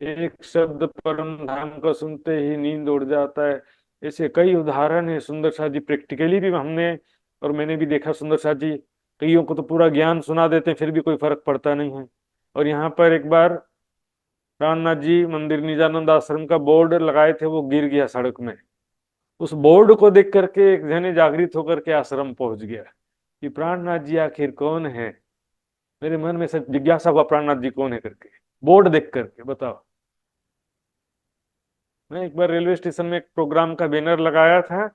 एक शब्द परम धाम को सुनते ही नींद उड़ जाता है। ऐसे कई उदाहरण है सुंदर सा जी, प्रैक्टिकली भी हमने और मैंने भी देखा सुंदर सा जी। कईयों को तो पूरा ज्ञान सुना देते हैं फिर भी कोई फर्क पड़ता नहीं है। और यहाँ पर एक बार प्राणनाथ जी मंदिर निजानंद आश्रम का बोर्ड लगाए थे, वो गिर गया सड़क में। उस बोर्ड को देख करके एक जने जागृत होकर के आश्रम पहुंच गया कि प्राणनाथ जी आखिर कौन है। मेरे मन में सब जिज्ञासा हुआ, प्राणनाथ जी कौन है करके, बोर्ड देख करके बताओ। मैं एक बार रेलवे स्टेशन में एक प्रोग्राम का बैनर लगाया था,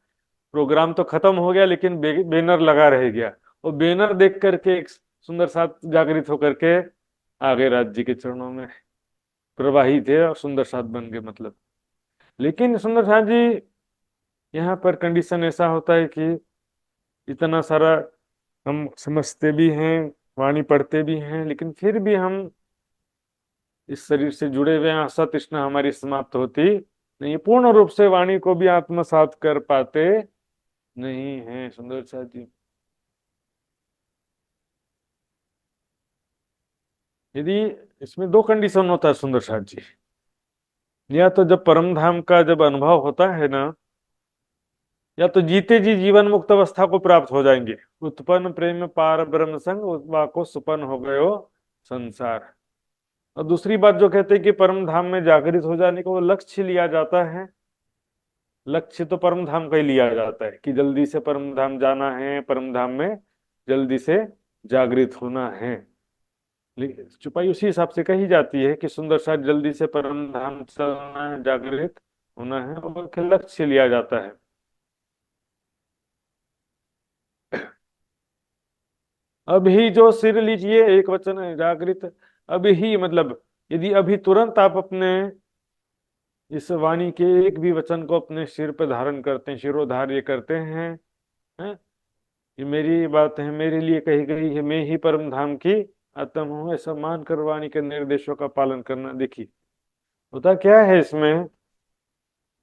प्रोग्राम तो खत्म हो गया लेकिन बैनर लगा रह गया। वो बैनर देख करके एक सुंदर साथ जागृत होकर के आगे राज जी के चरणों में प्रवाही थे और सुंदर साथ बन गए मतलब। लेकिन सुंदर साथ जी यहाँ पर कंडीशन ऐसा होता है कि इतना सारा हम समझते भी हैं, वाणी पढ़ते भी हैं, लेकिन फिर भी हम इस शरीर से जुड़े हुए हैं। आशा तृष्णा हमारी समाप्त होती नहीं, पूर्ण रूप से वाणी को भी आत्मसात कर पाते नहीं है सुंदर साथ जी। यदि इसमें दो कंडीशन होता है सुंदर साथ जी, या तो जब परम धाम का जब अनुभव होता है ना, या तो जीते जी जीवन मुक्त अवस्था को प्राप्त हो जाएंगे। उत्पन्न प्रेम पार ब्रह्म संग को सुपन हो गयो संसार। और दूसरी बात जो कहते हैं कि परम धाम में जागृत हो जाने को वो लक्ष्य लिया जाता है। लक्ष्य तो परम धाम का ही लिया जाता है कि जल्दी से परम धाम जाना है, परम धाम में जल्दी से जागृत होना है। लेकिन चुपाई उसी हिसाब से कही जाती है कि सुंदर सा जल्दी से परम धाम चलना है, जागृत होना है, और लक्ष्य लिया जाता है। अभी जो सिर लीजिए, एक वचन है जागृत अभी ही, मतलब यदि अभी तुरंत आप अपने इस वाणी के एक भी वचन को अपने सिर पर धारण करते हैं, शिरोधार्य करते हैं, ये मेरी बात है, मेरे लिए कही गई है, मैं ही परम धाम की आत्मा हूं, ऐसा मानकर वाणी के निर्देशों का पालन करना। देखिए होता क्या है इसमें,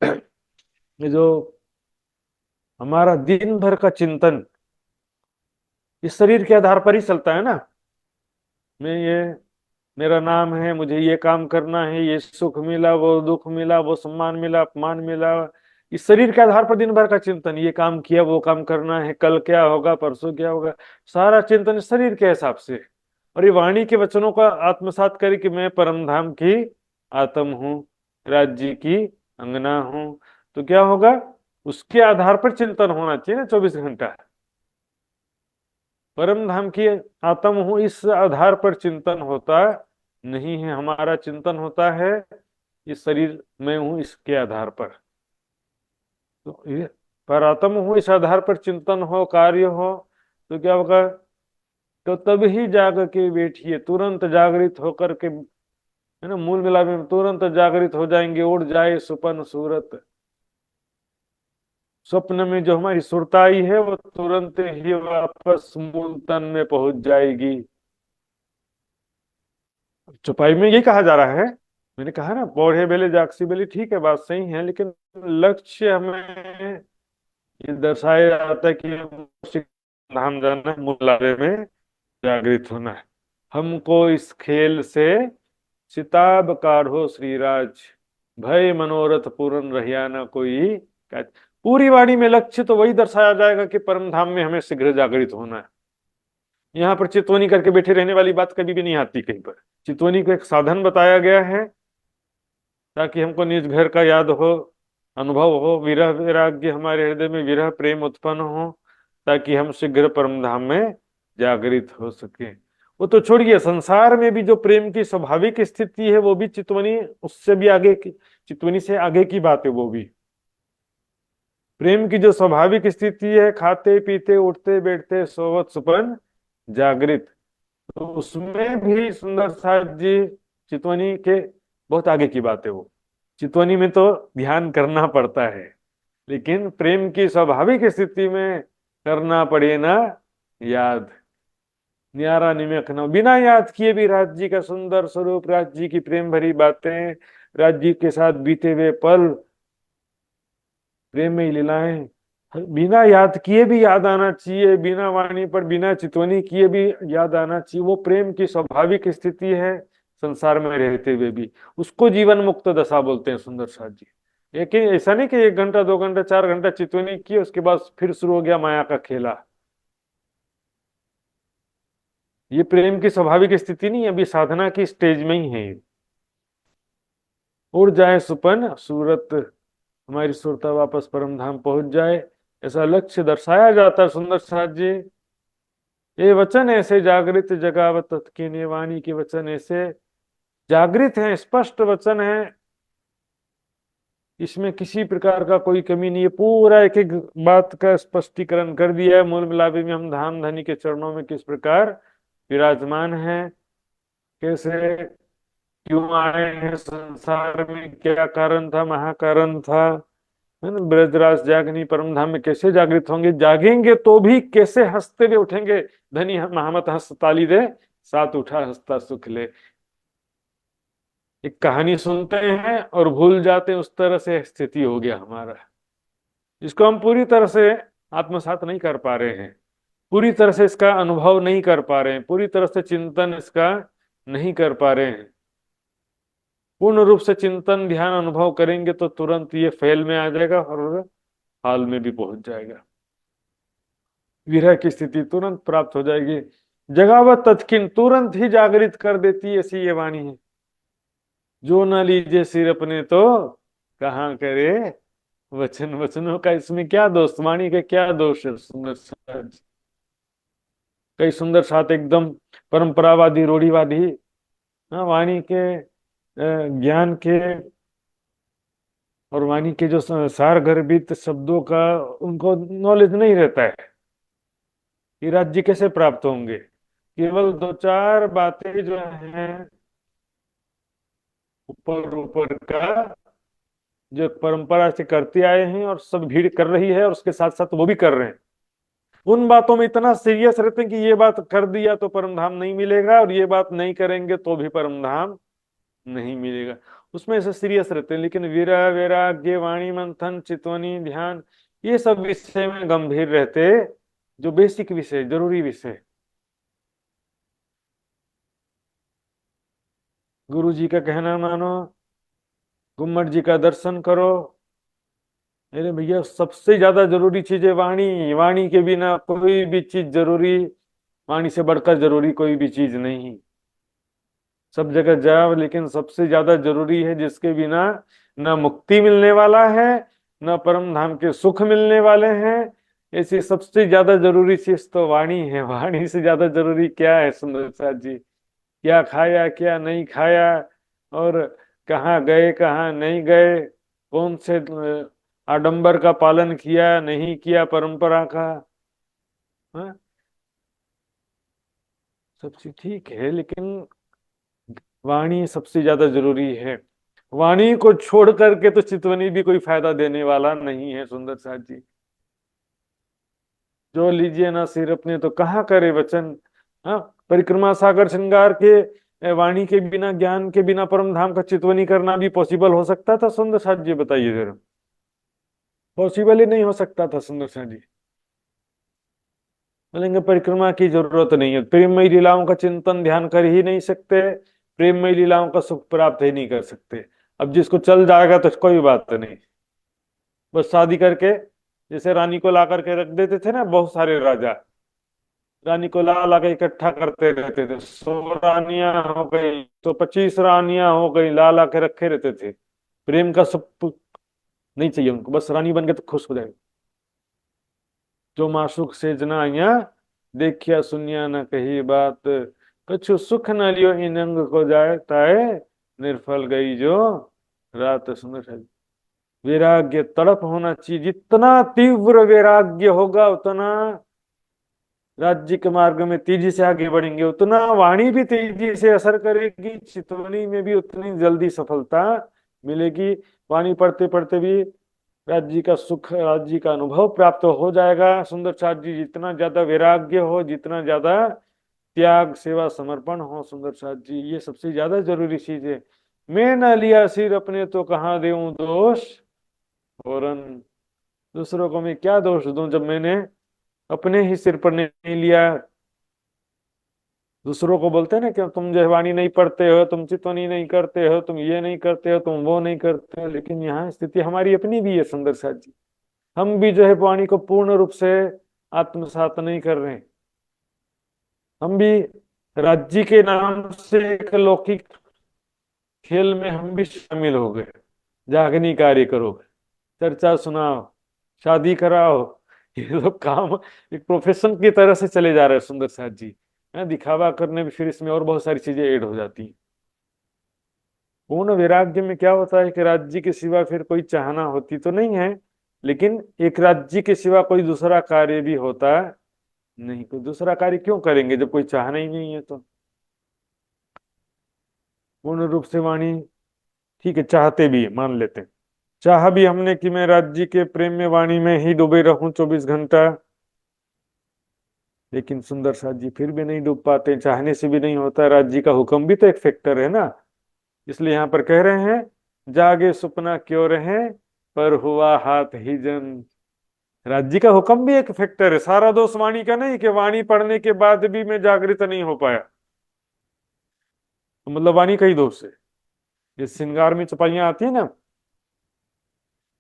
ये जो हमारा दिन भर का चिंतन इस शरीर के आधार पर ही चलता है ना। मैं ये मेरा नाम है, मुझे ये काम करना है, ये सुख मिला, वो दुख मिला, वो सम्मान मिला, अपमान मिला, इस शरीर के आधार पर दिन भर का चिंतन, ये काम किया, वो काम करना है, कल क्या होगा, परसों क्या होगा, सारा चिंतन इस शरीर के हिसाब से। और ये वाणी के वचनों का आत्मसात करे कि मैं परम धाम की आत्म हूँ, राज्य की अंगना हूँ, तो क्या होगा, उसके आधार पर चिंतन होना चाहिए ना 24 घंटा। परम धाम की आत्म हूँ इस आधार पर चिंतन होता नहीं है। हमारा चिंतन होता है इस शरीर में हूँ इसके आधार पर। तो ये पर आत्म हूँ इस आधार पर चिंतन हो, कार्य हो, तो क्या होगा, तो तब ही जाग के बैठिए, तुरंत जागृत होकर के, है ना, मूल मिला में तुरंत जागृत हो जाएंगे। उड़ जाए सुपन सूरत, स्वप्न में जो हमारी सुरताई है वो तुरंत ही वापस मूल तन में पहुंच जाएगी। चौपाई में यही कहा जा रहा है। मैंने कहा ना, पौधे बेले जागसी बेले, ठीक है बात सही है, लेकिन लक्ष्य हमें ये दर्शाया जाता है कि धाम जाना है, मुलारे में जागृत होना है। हमको इस खेल से सिताब काढ़ो श्रीराज, भय मनोरथ पूर्ण रहिया न कोई काज। पूरी वाणी में लक्ष्य तो वही दर्शाया जाएगा कि परम धाम में हमें शीघ्र जागृत होना है। यहाँ पर चितवनी करके बैठे रहने वाली बात कभी भी नहीं आती कहीं पर। चितवनी को एक साधन बताया गया है ताकि हमको निज घर का याद हो, अनुभव हो, विरह वैराग्य हमारे हृदय में विरह प्रेम उत्पन्न हो, ताकि हम शीघ्र परम धाम में जागृत हो सके। वो तो छोड़िए, संसार में भी जो प्रेम की स्वाभाविक स्थिति है वो भी चितवनी उससे भी आगे की, चितवनी से आगे की बात है वो भी। प्रेम की जो स्वाभाविक स्थिति है, खाते पीते उठते बैठते सोवत सुपन जागृत, तो उसमें भी सुंदर साथ जी चितवनी के बहुत आगे की बात है वो। चितवनी में तो ध्यान करना पड़ता है, लेकिन प्रेम की स्वाभाविक स्थिति में करना पड़े ना याद। न्यारा निमक न, बिना याद किए भी राज जी का सुंदर स्वरूप, राज जी की प्रेम भरी बातें, राज जी के साथ बीते हुए पल, प्रेम में लीलाएं, बिना याद किए भी याद आना चाहिए, बिना वाणी पर बिना चितवनी किए भी याद आना चाहिए। वो प्रेम की स्वाभाविक स्थिति है संसार में रहते हुए भी, उसको जीवन मुक्त दशा बोलते हैं सुंदर साथ जी। लेकिन ऐसा नहीं कि 1 घंटा 2 घंटा 4 घंटा चितवनी की उसके बाद फिर शुरू हो गया माया का खेला। ये प्रेम की स्वाभाविक स्थिति नहीं, अभी साधना की स्टेज में ही है। उड़ जाए सुपन सूरत, हमारी सुरता वापस परम धाम पहुंच जाए, ऐसा लक्ष्य दर्शाया जाता है सुंदर साथ जी। ये वचन ऐसे जागृत जगावत तत्किने, वाणी के वचन ऐसे जागृत हैं, स्पष्ट वचन है, इसमें किसी प्रकार का कोई कमी नहीं है। पूरा एक एक बात का स्पष्टीकरण कर दिया है। मूल मिलापे में हम धाम धनी के चरणों में किस प्रकार विराजमान है, कैसे क्यों आए हैं संसार में, क्या कारण था, महाकारण था, है ना। ब्रजराज जागनी परम धाम में कैसे जागृत होंगे, जागेंगे तो भी कैसे हंसते हुए उठेंगे। धनी महामत हंस ताली दे, साथ उठा हंसता सुख ले। एक कहानी सुनते हैं और भूल जाते हैं, उस तरह से स्थिति हो गया हमारा, जिसको हम पूरी तरह से आत्मसात नहीं कर पा रहे हैं, पूरी तरह से इसका अनुभव नहीं कर पा रहे हैं, पूरी तरह से चिंतन इसका नहीं कर पा रहे हैं। पूर्ण रूप से चिंतन ध्यान अनुभव करेंगे तो तुरंत ये फैल में आ जाएगा और हाल में भी पहुंच जाएगा, विरह की स्थिति तुरंत प्राप्त हो जाएगी। जगावत तत्किन, तुरंत ही जागृत कर देती है, ऐसी ये वाणी है। जो न लीजिए सिर अपने तो कहाँ करे वचन, वचनों का इसमें क्या दोष, वाणी का क्या दोष है। सुंदर साथ, कई सुंदर साथ एकदम परंपरावादी रूढ़िवादी, हाँ, वाणी के ज्ञान के और वाणी के जो सार गर्भित शब्दों का उनको नॉलेज नहीं रहता है कि राज्य कैसे प्राप्त होंगे। केवल 2 4 बातें जो हैं ऊपर ऊपर का, जो परंपरा से करते आए हैं और सब भीड़ कर रही है और उसके साथ साथ वो भी कर रहे हैं, उन बातों में इतना सीरियस रहते हैं कि ये बात कर दिया तो परम धाम नहीं मिलेगा और ये बात नहीं करेंगे तो भी परम धाम नहीं मिलेगा, उसमें ऐसे सीरियस रहते हैं। लेकिन विरह वैराग्य वाणी मंथन चितवनी ध्यान, ये सब विषय में गंभीर रहते, जो बेसिक विषय जरूरी विषय। गुरु जी का कहना मानो, गुम्मट जी का दर्शन करो। अरे भैया, सबसे ज्यादा जरूरी चीज है वाणी, वाणी के बिना कोई भी चीज जरूरी, वाणी से बढ़कर जरूरी कोई भी चीज नहीं। सब जगह जाओ लेकिन सबसे ज्यादा जरूरी है, जिसके बिना न मुक्ति मिलने वाला है न परम धाम के सुख मिलने वाले हैं, ऐसी सबसे ज्यादा जरूरी चीज तो वाणी है। वाणी से ज्यादा जरूरी क्या है सुंदर साथ जी, क्या खाया क्या नहीं खाया, और कहाँ गए कहाँ नहीं गए, कौन से आडंबर का पालन किया नहीं किया परंपरा का, हाँ? सब चीज ठीक है लेकिन वाणी सबसे ज्यादा जरूरी है। वाणी को छोड़ करके तो चितवनी भी कोई फायदा देने वाला नहीं है सुंदर साथ जी। जो लीजिए ना सिर अपने तो कहाँ करे वचन, हाँ। परिक्रमा सागर श्रृंगार के वाणी के बिना ज्ञान के बिना परम धाम का चितवनी करना भी पॉसिबल हो सकता था सुंदर साथ जी, बताइए जरा। पॉसिबल ही नहीं हो सकता था सुंदर साथ जी। बोलेंगे परिक्रमा की जरूरत नहीं है, प्रेममयी लीलाओं का चिंतन ध्यान कर ही नहीं सकते, प्रेममयी लीलाओं का सुख प्राप्त ही नहीं कर सकते। अब जिसको चल जाएगा तो कोई बात नहीं, बस शादी करके, जैसे रानी को ला करके रख देते थे ना बहुत सारे राजा, रानी को ला ला के इकट्ठा करते रहते थे। 100 रानियां हो गई तो 25 रानियां हो गई, ला ला के रखे रहते थे। प्रेम का सब नहीं चाहिए उनको, बस रानी बन के तो खुश हो जाए। जो माशुक से जना आइया देखिया सुनिया न कही बात, कछु सुख न लियो इन अंग को जाए ताए, निर्फल गई जो रात। सुंदर, वैराग्य तड़प होना चाहिए, जितना तीव्र वैराग्य होगा उतना राज्य के मार्ग में तेजी से आगे बढ़ेंगे, उतना वाणी भी तेजी से असर करेगी, चितवनी में भी उतनी जल्दी सफलता मिलेगी। वाणी पढ़ते पढ़ते भी राज्य का सुख, राज्य का अनुभव प्राप्त हो जाएगा। सुंदर साथ जी, जितना ज्यादा वैराग्य हो, जितना ज्यादा त्याग सेवा समर्पण हो सुंदर साथ जी, ये सबसे ज्यादा जरूरी चीज है। मैं न लिया सिर अपने तो कहाँ देऊं दोष औरन, दूसरों को मैं क्या दोष दूं जब मैंने अपने ही सिर पर नहीं लिया। दूसरों को बोलते हैं ना कि तुम जहवानी नहीं पढ़ते हो, तुम चितवनी नहीं करते हो, तुम ये नहीं करते हो, तुम वो नहीं करते हो, लेकिन यहाँ स्थिति हमारी अपनी भी है सुंदर साथ जी। हम भी जो है वाणी को पूर्ण रूप से आत्मसात नहीं कर रहे हैं। हम भी राज्य के नाम से एक लौकिक खेल में हम भी शामिल हो गए। जागनी कार्य करो, चर्चा सुनाओ, शादी कराओ, ये लोग काम एक प्रोफेशन की तरह से चले जा रहे हैं सुंदर साथ जी। दिखावा करने में फिर इसमें और बहुत सारी चीजें ऐड हो जाती हैं। पूर्ण वैराग्य में क्या होता है कि राज्य के सिवा फिर कोई चाहना होती तो नहीं है, लेकिन एक राज्य के सिवा कोई दूसरा कार्य भी होता नहीं। कोई दूसरा कार्य क्यों करेंगे जब कोई चाहना ही नहीं है तो। पूर्ण रूप से वाणी ठीक है, चाहते भी मान लेते हैं, चाह भी हमने कि मैं राज्य के प्रेम में वाणी में ही डूबे रहूं 24 घंटा, लेकिन सुंदर साथ जी फिर भी नहीं डूब पाते। चाहने से भी नहीं होता, राज्य का हुक्म भी तो एक फैक्टर है ना। इसलिए यहाँ पर कह रहे हैं जागे सुपना क्यों रहे पर हुआ हाथ ही जन। राज्य का हुक्म भी एक फैक्टर है, सारा दोष वाणी का नहीं कि वाणी पढ़ने के बाद भी मैं जागृत नहीं हो पाया, तो मतलब वाणी का ही दोष है। ये श्रृंगार में चपाइयां आती है ना,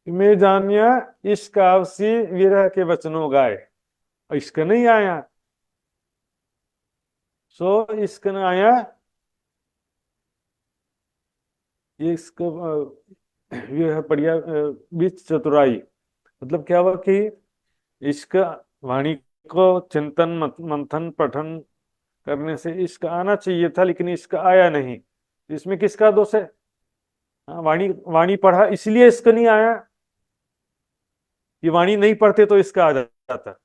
मैं जानिया इश्क आवसी विरह के वचनों गाए, इश्क नहीं आया, सो इश्क न आया, ये इसका ये है बढ़िया बीच चतुराई। मतलब क्या हुआ कि इश्क वाणी को चिंतन मंथन पठन करने से इश्क आना चाहिए था, लेकिन इश्क आया नहीं। इसमें किसका दोष है? वाणी वाणी पढ़ा इसलिए इश्क नहीं आया, ये वाणी नहीं पढ़ते तो इसका आ जाता।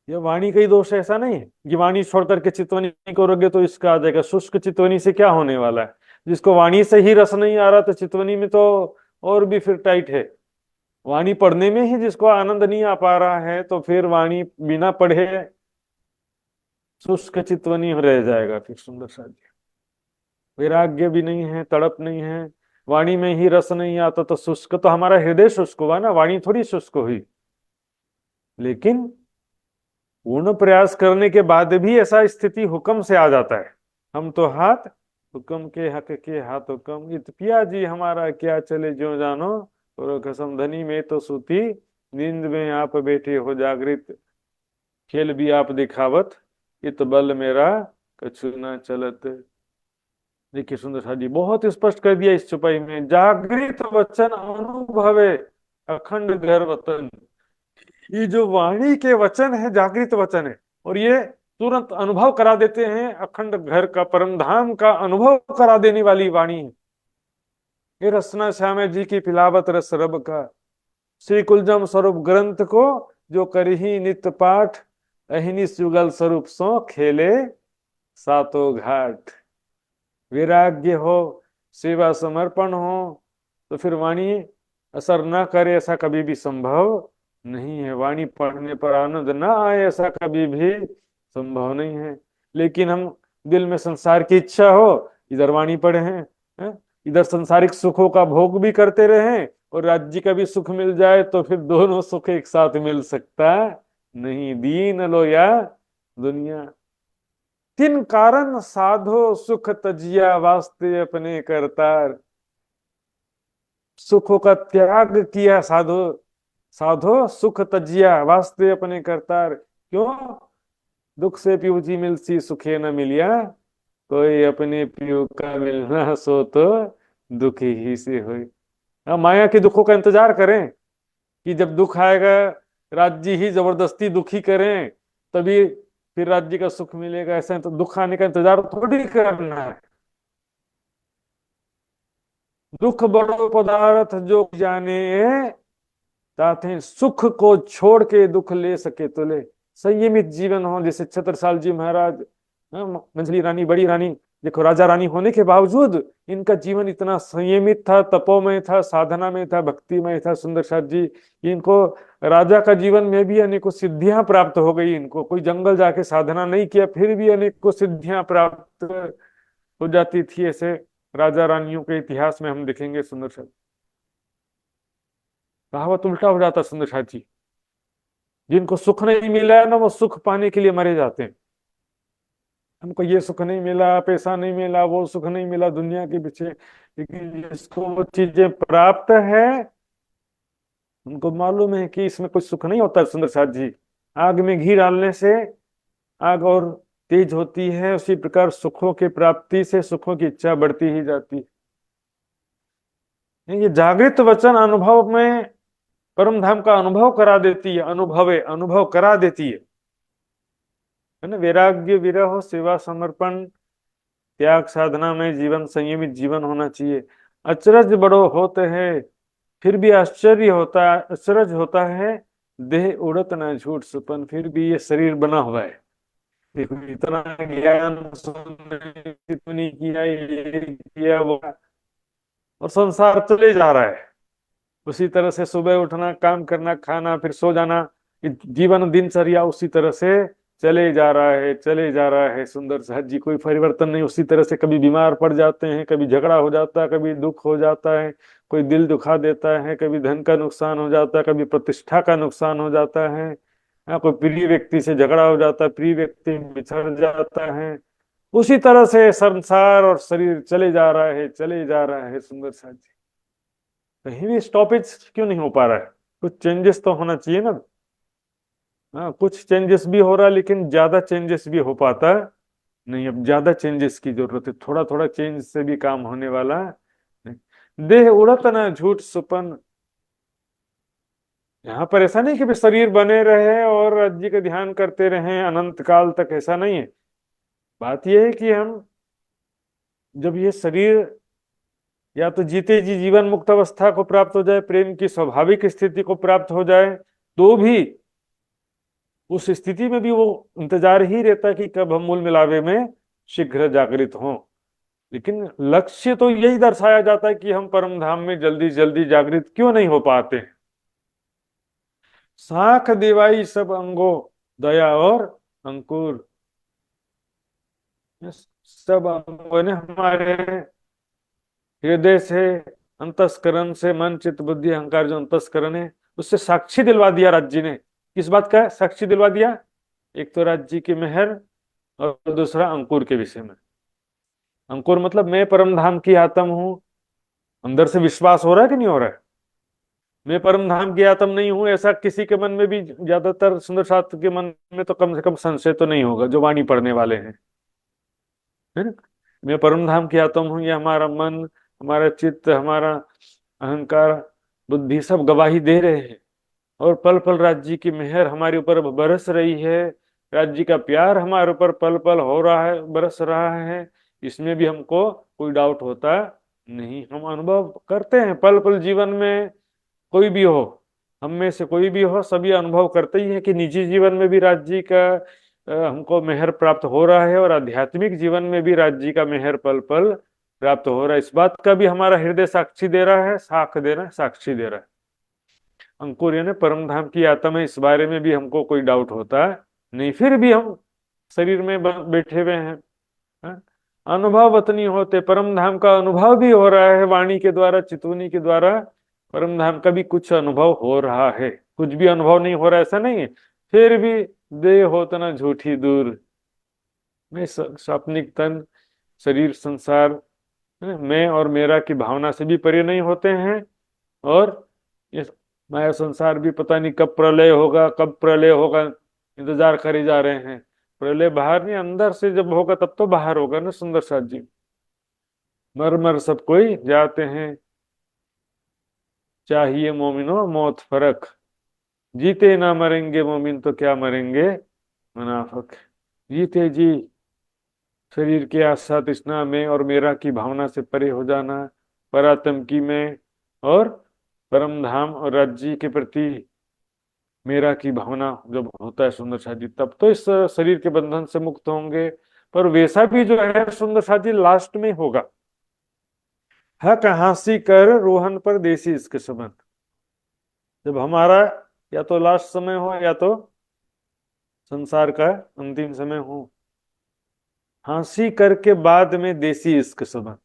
ये वाणी का ही दोष है, ऐसा नहीं है। ये वाणी छोड़ करके चितवनी करोगे तो इसका आ जाएगा। शुष्क चितवनी से क्या होने वाला है? जिसको वाणी से ही रस नहीं आ रहा तो चितवनी में तो और भी फिर टाइट है। वाणी पढ़ने में ही जिसको आनंद नहीं आ पा रहा है तो फिर वाणी बिना पढ़े शुष्क चितवनी रह जाएगा। फिर सुंदर साथ वैराग्य भी नहीं है, तड़प नहीं है, वाणी में ही रस नहीं आता तो शुष्क तो हमारा हृदय शुष्क हुआ ना, वाणी थोड़ी शुष्क हुई। लेकिन पूर्ण प्रयास करने के बाद भी ऐसा स्थिति हुक्म से आ जाता है। हम तो हाथ हुक्म के हक के हाथ हुक्म, इत पिया जी हमारा क्या चले ज्यों जानो, और कसम धनी में तो सूती, नींद में आप बैठे हो जागृत, खेल भी आप दिखावत, इत बल मेरा कछु ना चलत। देखिए सुंदर साथ जी बहुत स्पष्ट कर दिया इस चौपाई में, जागृत वचन अनुभवे अखंड घर वतन। ये जो वाणी के वचन है जागृत वचन है, और ये तुरंत अनुभव करा देते हैं, अखंड घर का परम धाम का अनुभव करा देने वाली वाणी है। ये रसना श्याम जी की पिलावत रस रब का, श्री कुलजम स्वरूप ग्रंथ को जो करही नित्य पाठ, अहिनिस युगल स्वरूप सो खेले सातों घाट। वैराग्य हो, सेवा समर्पण हो, तो फिर वाणी असर ना करे ऐसा कभी भी संभव नहीं है। वाणी पढ़ने पर आनंद ना आए ऐसा कभी भी संभव नहीं है। लेकिन हम दिल में संसार की इच्छा हो, इधर वाणी पढ़े हैं, इधर संसारिक सुखों का भोग भी करते रहे और राज्य का भी सुख मिल जाए, तो फिर दोनों सुख एक साथ मिल सकता नहीं। दीन लो या दुनिया, तीन कारण साधो सुख तजिया वास्ते अपने करतार। सुखों का त्याग किया साधो, साधो सुख तजिया वास्ते अपने करतार। क्यों? दुख से पीऊ जी मिलसी सुखे न मिलिया, कोई अपने पीऊ का मिलना सो तो दुखी ही से होई। माया के दुखों का इंतजार करें कि जब दुख आएगा राज्य ही जबरदस्ती दुखी करें तभी फिर राज्य का सुख मिलेगा, ऐसा तो दुख आने का इंतजार थोड़ी करना है। दुख बड़ो पदार्थ जो जाने, ताते सुख को छोड़ के दुख ले सके तो ले। संयमित जीवन हो, जैसे छत्रसाल जी महाराज, मंझली रानी बड़ी रानी देखो राजा रानी होने के बावजूद इनका जीवन इतना संयमित था, तपोमय था, साधना में था, भक्तिमय था। सुंदर साथ जी, इनको राजा का जीवन में भी अनेकों सिद्धियां प्राप्त हो गई। इनको कोई जंगल जाके साधना नहीं किया, फिर भी अनेकों सिद्धियां प्राप्त हो जाती थी। ऐसे राजा रानियों के इतिहास में हम देखेंगे। सुंदर साथ, कहावत उल्टा हो जाता सुंदर साथ जी। जिनको सुख नहीं मिला है ना, वो सुख पाने के लिए मरे जाते हैं। हमको ये सुख नहीं मिला, पैसा नहीं मिला, वो सुख नहीं मिला दुनिया के पीछे, लेकिन जिसको वो चीजें प्राप्त है उनको मालूम है कि इसमें कुछ सुख नहीं होता। सुंदर साथ जी, आग में घी डालने से आग और तेज होती है, उसी प्रकार सुखों की प्राप्ति से सुखों की इच्छा बढ़ती ही जाती है। ये जागृत वचन अनुभव में परम धाम का अनुभव करा देती है, अनुभव करा देती है ना। वैराग्य, विरह, सेवा, समर्पण, त्याग, साधना में जीवन, संयमित जीवन होना चाहिए। अचरज बड़ो होते हैं, फिर भी अचरज होता है। देह उड़त न झूठ सुपन, फिर भी ये शरीर बना हुआ है। देखो इतना ज्ञान सुनने, इतनी किया, ये किया वो, और संसार चले जा रहा है उसी तरह से। सुबह उठना, काम करना, खाना, फिर सो जाना, जीवन दिनचर्या उसी तरह से चले जा रहा है, चले जा रहा है। सुंदर साथ जी, कोई परिवर्तन नहीं। उसी तरह से कभी बीमार पड़ जाते हैं, कभी झगड़ा हो जाता है, कभी दुख हो जाता है, कोई दिल दुखा देता है, कभी धन का नुकसान हो जाता है, कभी प्रतिष्ठा का नुकसान हो जाता है। कोई प्रिय व्यक्ति से झगड़ा हो जाता है, प्रिय व्यक्ति बिछड़ जाता है। उसी तरह से संसार और शरीर चले जा रहा है, चले जा रहा है। सुंदर साथ जी, कहीं भी स्टॉपेज क्यों नहीं हो पा रहा है? कुछ चेंजेस तो होना चाहिए ना। हाँ, कुछ चेंजेस भी हो रहा है, लेकिन ज्यादा चेंजेस भी हो पाता नहीं। अब ज्यादा चेंजेस की जरूरत है, थोड़ा थोड़ा चेंज से भी काम होने वाला नहीं। देह उड़त ना झूठ सुपन, यहाँ पर ऐसा नहीं कि भी शरीर बने रहे और राज्य का ध्यान करते रहे अनंत काल तक, ऐसा नहीं है। बात यह है कि हम जब ये शरीर या तो जीते जी जीवन मुक्त अवस्था को प्राप्त हो जाए, प्रेम की स्वाभाविक स्थिति को प्राप्त हो जाए, तो भी उस स्थिति में भी वो इंतजार ही रहता है कि कब हम मूल मिलावे में शीघ्र जागृत हों। लेकिन लक्ष्य तो यही दर्शाया जाता है कि हम परम धाम में जल्दी जल्दी जागृत क्यों नहीं हो पाते। साख देवाई सब अंगो, दया और अंकुर, सब अंगों ने हमारे हृदय से, अंतस्करण से, मन चित्त बुद्धि अहंकार जो अंतस्करण है उससे साक्षी दिलवा दिया। राज्य ने किस बात का साक्षी दिलवा दिया? एक तो राज्य की मेहर और दूसरा अंकुर के विषय में। अंकुर मतलब मैं परम धाम की आत्म हूं। अंदर से विश्वास हो रहा है कि नहीं हो रहा है? मैं परम धाम की आत्म नहीं हूं, ऐसा किसी के मन में भी, ज्यादातर सुंदर शास्त्र के मन में तो कम से कम संशय तो नहीं होगा जो वाणी पढ़ने वाले हैं, है ना। मैं परम धाम की आत्म हूं, ये हमारा मन, हमारा चित्त, हमारा अहंकार, बुद्धि सब गवाही दे रहे हैं। और पल पल राज्य की मेहर हमारे ऊपर बरस रही है, राज्य का प्यार हमारे ऊपर पल पल हो रहा है, बरस रहा है। इसमें भी हमको कोई डाउट होता नहीं। हम अनुभव करते हैं पल पल जीवन में, कोई भी हो, हम में से कोई भी हो, सभी अनुभव करते ही है कि निजी जीवन में भी राज्य का हमको मेहर प्राप्त हो रहा है, और आध्यात्मिक जीवन में भी राज्य का मेहर पल पल प्राप्त हो रहा है। इस बात का भी हमारा हृदय साक्षी दे रहा है, साख दे रहा है, साक्षी दे रहा है। अंकुर यानी परम धाम की आत्मा है, इस बारे में भी हमको कोई डाउट होता नहीं। फिर भी हम शरीर में बैठे हुए हैं, हाँ? अनुभव वतनी होते, परम धाम का अनुभव भी हो रहा है वाणी के द्वारा, चितवनी के द्वारा परम धाम का भी कुछ अनुभव हो रहा है। कुछ भी अनुभव नहीं हो रहा ऐसा नहीं है। फिर भी देह होता ना झूठी दूर, मैं स्वाप्निक तन, शरीर, संसार, मैं और मेरा की भावना से भी परे नहीं होते हैं। और ये माया संसार भी पता नहीं कब प्रलय होगा, कब प्रलय होगा, इंतजार करे जा रहे हैं। प्रलय बाहर नहीं, अंदर से जब होगा तब तो बाहर होगा ना। सुंदर साथ जी, मर मर सब कोई जाते हैं, चाहिए मोमिनो मौत फर्क, जीते ना मरेंगे मोमिन तो क्या मरेंगे मुनाफिक। जीते जी शरीर के आशा तृष्णा में और मेरा की भावना से परे हो जाना, परात्म की में और परम धाम और राज्य के प्रति मेरा की भावना जब होता है सुंदर साथ जी, तब तो इस शरीर के बंधन से मुक्त होंगे। पर वैसा भी जो है सुंदर साथ जी लास्ट में होगा। हक हांसी कर रोहन पर देसी इश्क संबंध। जब हमारा या तो लास्ट समय हो या तो संसार का अंतिम समय हो, हांसी करके बाद में देसी इश्क संबंध।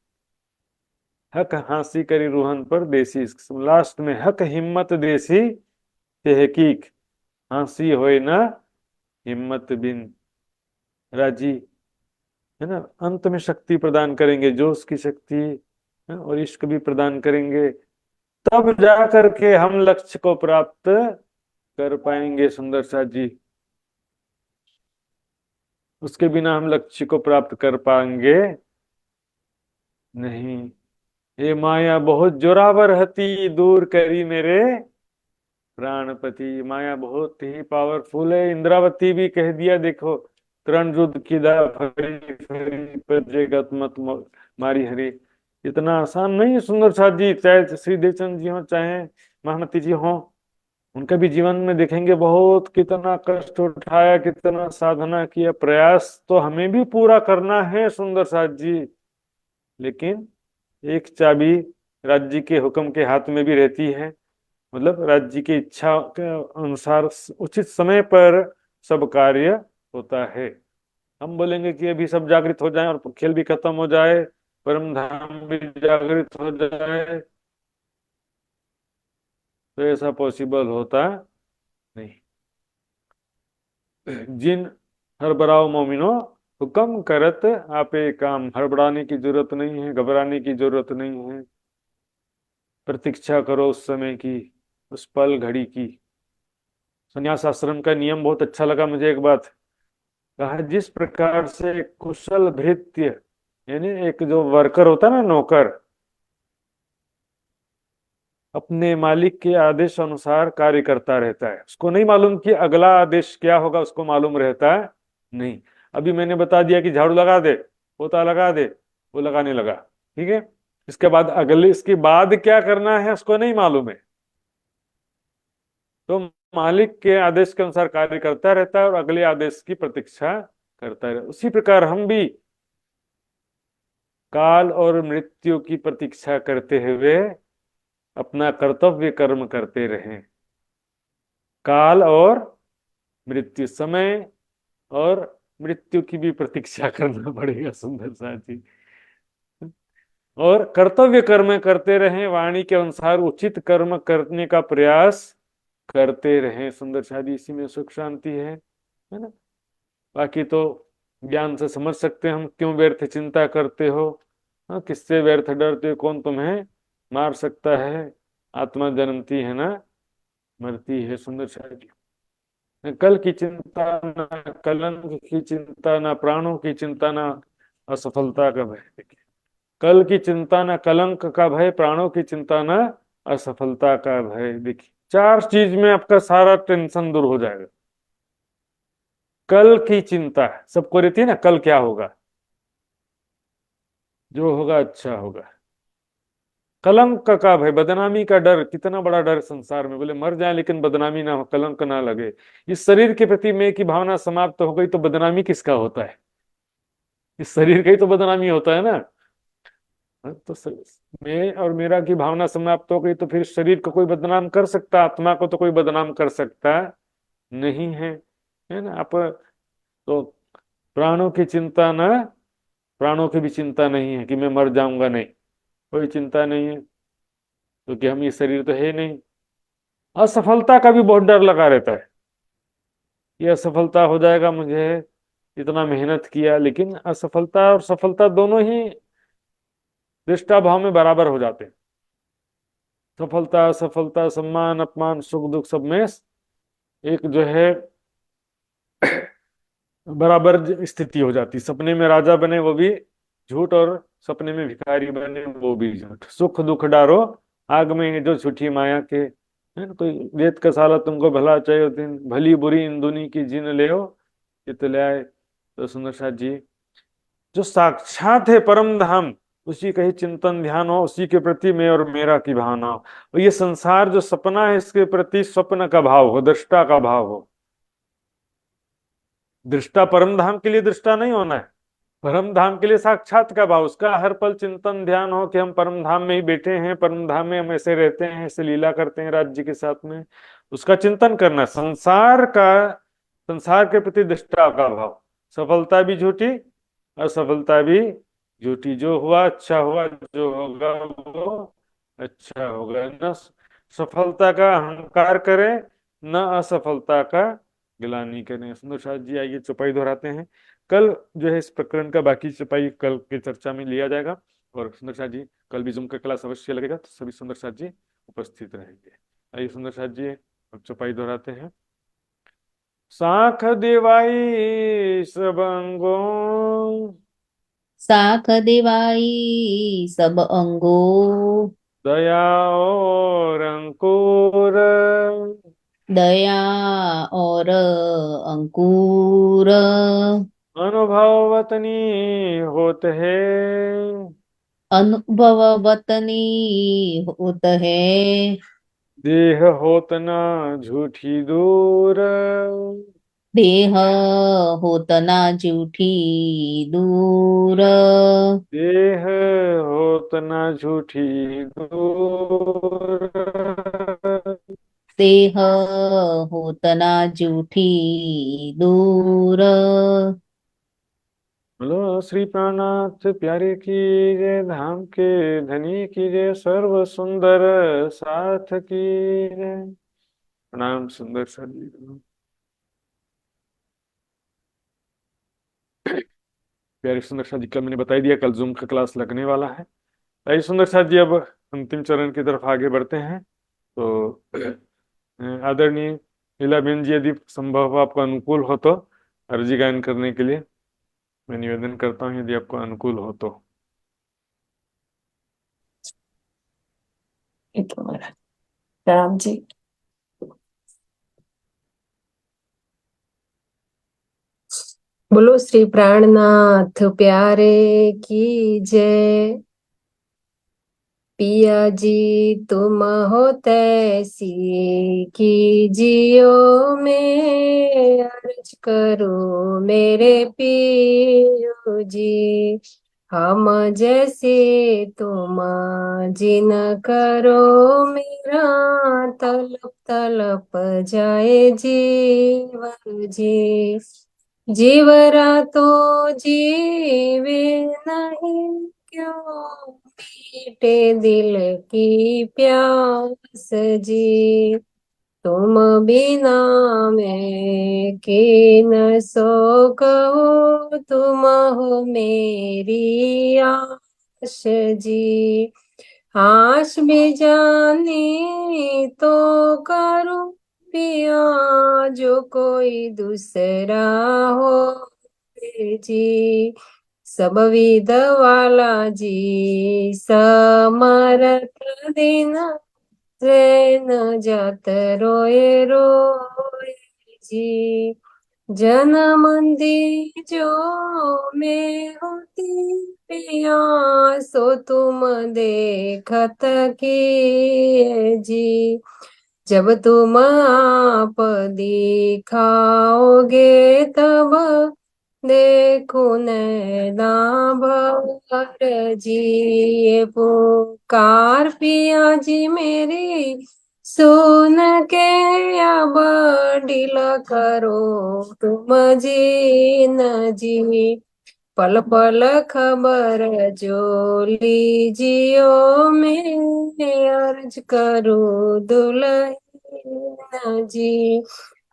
हक हांसी करी रूहन पर देसी इश्क संबंध। लास्ट में हक हिम्मत देसी तहकीक, हांसी होए ना हिम्मत बिन राजी, है ना। अंत में शक्ति प्रदान करेंगे, जोश की शक्ति, है, और इश्क भी प्रदान करेंगे, तब जा करके हम लक्ष्य को प्राप्त कर पाएंगे सुंदर साथ जी। उसके बिना हम लक्ष्य को प्राप्त कर पाएंगे नहीं। ये माया बहुत जोरावर हती, दूर करी मेरे प्राणपति। माया बहुत ही पावरफुल है। इंद्रावती भी कह दिया, देखो, तरण युद्ध किदा फरी फरी पर जगत मत मारी हरी। इतना आसान नहीं है सुंदर साथ जी। चाहे श्री देवचंद जी हो, चाहे महामती जी हो, उनका भी जीवन में देखेंगे बहुत कितना कष्ट उठाया, कितना साधना किया। प्रयास तो हमें भी पूरा करना है सुंदर साथ जी, लेकिन एक चाबी राज्य के हुक्म के हाथ में भी रहती है। मतलब राज्य की इच्छा के अनुसार उचित समय पर सब कार्य होता है। हम बोलेंगे कि अभी सब जागृत हो जाएं और खेल भी खत्म हो जाए, परम धाम भी जागृत हो जाए, तो ऐसा पॉसिबल होता नहीं। जिन हड़बड़ाओ मोमिनो, हुक्म करत आपे काम। हड़बड़ाने की जरूरत नहीं है, घबराने की जरूरत नहीं है। प्रतीक्षा करो उस समय की, उस पल घड़ी की। संन्यास आश्रम का नियम बहुत अच्छा लगा मुझे। एक बात कहा, जिस प्रकार से कुशल भृत्य, यानी एक जो वर्कर होता है ना, नौकर, अपने मालिक के आदेश अनुसार कार्य करता रहता है, उसको नहीं मालूम कि अगला आदेश क्या होगा, उसको मालूम रहता है नहीं। अभी मैंने बता दिया कि झाड़ू लगा दे, पोता लगा दे, वो लगाने लगा, ठीक है। इसके बाद अगले, इसके बाद क्या करना है उसको नहीं मालूम है, तो मालिक के आदेश के अनुसार कार्य करता रहता है और अगले आदेश की प्रतीक्षा करता है। उसी प्रकार हम भी काल और मृत्यु की प्रतीक्षा करते हुए अपना कर्तव्य कर्म करते रहें। काल और मृत्यु, समय और मृत्यु की भी प्रतीक्षा करना पड़ेगा सुंदर साथी। और कर्तव्य कर्म करते रहें, वाणी के अनुसार उचित कर्म करने का प्रयास करते रहें सुंदर साथी। इसी में सुख शांति है ना। बाकी तो ज्ञान से समझ सकते हैं हम, क्यों व्यर्थ चिंता करते हो, हाँ, किससे व्यर्थ डरते हो, कौन तुम्हें मार सकता है। आत्मा जन्मती है ना मरती है सुंदर साथी। कल की चिंता ना कलंक की चिंता, ना प्राणों की चिंता, ना असफलता का भय। देखिए, कल की चिंता ना कलंक का भय, प्राणों की चिंता ना असफलता का भय। देखिए, चार चीज में आपका सारा टेंशन दूर हो जाएगा। कल की चिंता सबको रहती है ना, कल क्या होगा, जो होगा अच्छा होगा। कलंक का भय, बदनामी का डर, कितना बड़ा डर संसार में, बोले मर जाए लेकिन बदनामी ना हो, कलंक ना लगे। इस शरीर के प्रति मैं की भावना समाप्त हो गई तो बदनामी किसका होता है, इस शरीर का ही तो बदनामी होता है ना। हाँ, तो मैं और मेरा की भावना समाप्त हो गई तो फिर शरीर को कोई बदनाम कर सकता, आत्मा को तो कोई बदनाम कर सकता नहीं है ना। आप तो प्राणों की चिंता ना, प्राणों की भी चिंता नहीं है कि मैं मर जाऊंगा, नहीं, कोई चिंता नहीं है, क्योंकि हम ये शरीर तो है नहीं। असफलता का भी बहुत डर लगा रहता है, ये असफलता हो जाएगा, मुझे इतना मेहनत किया, लेकिन असफलता और सफलता दोनों ही दृष्टा भाव में बराबर हो जाते हैं। सफलता असफलता, सम्मान अपमान, सुख दुख, सब में एक जो है बराबर स्थिति हो जाती। सपने में राजा बने वो भी झूठ, और सपने में भिखारी बने वो भी झूठ। सुख दुख डारो आग में जो छुटी माया के, है ना। कोई वेद का साला तुमको भला चाहिए दिन, भली बुरी इन दुनी की जिन ले चित ले आए। तो सुंदर साथ जी, जो साक्षात है परम धाम, उसी का ही चिंतन ध्यान हो, उसी के प्रति मैं और मेरा की भावना हो। और ये संसार जो सपना है, इसके प्रति स्वप्न का भाव हो, दृष्टा का भाव हो। दृष्टा परम धाम के लिए दृष्टा नहीं होना है, परम धाम के लिए साक्षात का भाव, उसका हर पल चिंतन ध्यान हो कि हम परम धाम में ही बैठे हैं, परम धाम में हम ऐसे रहते हैं, ऐसे लीला करते हैं राज्य के साथ में, उसका चिंतन करना। संसार के प्रति दृष्टा का भाव, सफलता भी झूठी, असफलता भी झूठी, जो हुआ अच्छा हुआ, जो होगा वो अच्छा होगा। न सफलता का अहंकार करें, न असफलता का गिलानी करें। सुंदर साथ जी आइए चौपाई दोहराते हैं। कल जो है इस प्रकरण का बाकी चौपाई कल की चर्चा में लिया जाएगा। और सुंदर साथ जी कल भी जूम का क्लास अवश्य लगेगा, तो सभी सुंदर साथ जी उपस्थित रहेंगे। आइए सुंदर साथ जी अब चौपाई दोहराते हैं। साख दिवाई सब अंगों, साख दिवाई सब अंगो, दया और अंकुर, दया और अंकुर, अनुभव वतनी होत है, अनुभव वतनी होत है। देह होत न झूठी दूर, देह होत ना झूठी दूर, देह होत न झूठी दूर। देह होत ना झूठी दूर। बोलो श्री प्राणनाथ प्यारे की जय, धाम के धनी की जय, सर्व सुंदर साथ की जय। प्रणाम सुंदर सर जी। प्यारे सुंदर साथ जी, कल मैंने बता ही दिया, कल जूम का क्लास लगने वाला है। आइए सुंदर साथ जी अब अंतिम चरण की तरफ आगे बढ़ते हैं। तो आदरणीय लीलाबेन जी, यदि संभव हो आपको अनुकूल हो तो अर्जी गायन करने के लिए मैं निवेदन करता हूँ, यदि आपको अनुकूल हो तो। एक महाराज, राम जी। बोलो श्री प्राणनाथ प्यारे की जय। पिया जी तुम हो तैसी कीजियो, मैं अर्ज करो मेरे पियो जी। हम जैसे तुम जिन करो, मेरा तलप तलप जाए जीवन जी। जीवरा तो जीवे नहीं, क्यों मीटे दिल की प्यास जी। तुम बिना मैं के न सो कहो, तुम हो मेरी आश जी। आश भी जानी तो करूं पिया, जो कोई दूसरा हो जी। सब विध वाला जी, समर्थ दिन रैन जात रोए रोए जी। जन मंदिर जो में होती पिया, सो तुम देखत की जी। जब तुम आप दिखाओगे, तब देखो नैना भर जी। ये पुकार पिया जी मेरी सुन के, अब ढीला करो तुम जी न जी। पल पल खबर जो लीजियो, मैं अर्ज करूँ दुल्हन जी।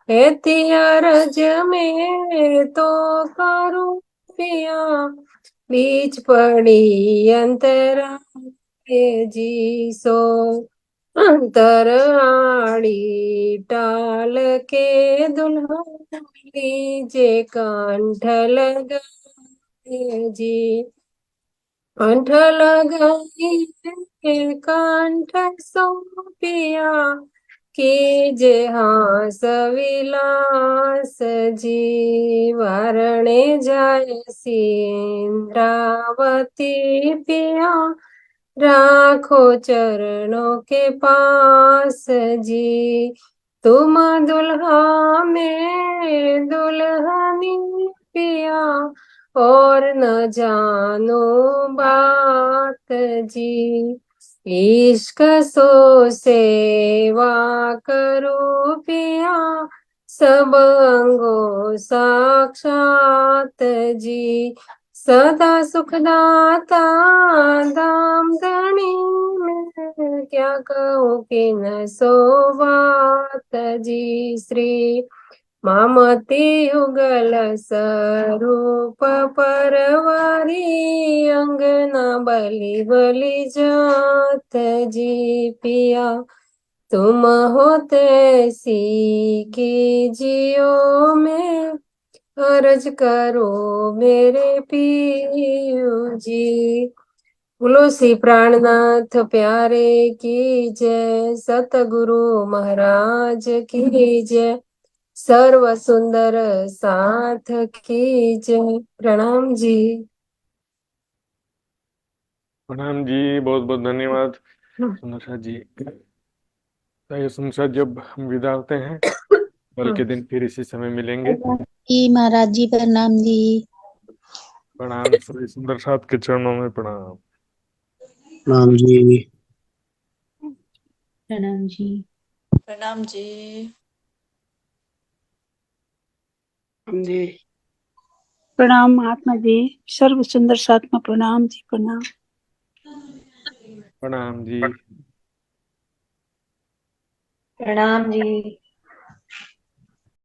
एती अर्ज में तो करूँ पिया, बीच पड़ी अंतरा जी। सो अंतर आड़ी टाल के दुल्हन लीजे कंठ लगा जी। कंठ लगाई कंठ सौंपिया, कीजे हास विलास जी। वारणे जाय इंद्रावती पिया, राखो चरणों के पास जी। तुम दुल्हा में दुल्हनी पिया, और न जानो बात जी। इश्क सो सेवा करो पिया, सब अंगो साक्षात जी। सदा सुखदाता दाम धनी, मैं क्या कहूँ कि न सो बात जी। श्री मामती युगल स्वरूप परवारी, अंगना बलि बलि जात जी। पिया तुम हो तैसी कीजियो, मैं अर्ज करो मेरे पियो जी। बोलो श्री प्राणनाथ प्यारे की जय, सतगुरु महाराज की जय, सर्व सुंदर साथ की जय। प्रणाम जी। प्रणाम जी, बहुत बहुत धन्यवाद सुंदर साथ जी। तो ये सुंदर साथ, जब हम विदा होते हैं, कल के दिन फिर इसी समय मिलेंगे। जी महाराज जी, प्रणाम जी। प्रणाम, सभी सुंदर साथ के चरणों में प्रणाम। प्रणाम जी। प्रणाम जी। प्रणाम जी। जी प्रणाम महात्मा जी, सर्व सुंदर सात्मा प्रणाम जी, प्रणाम। प्रणाम जी। प्रणाम जी।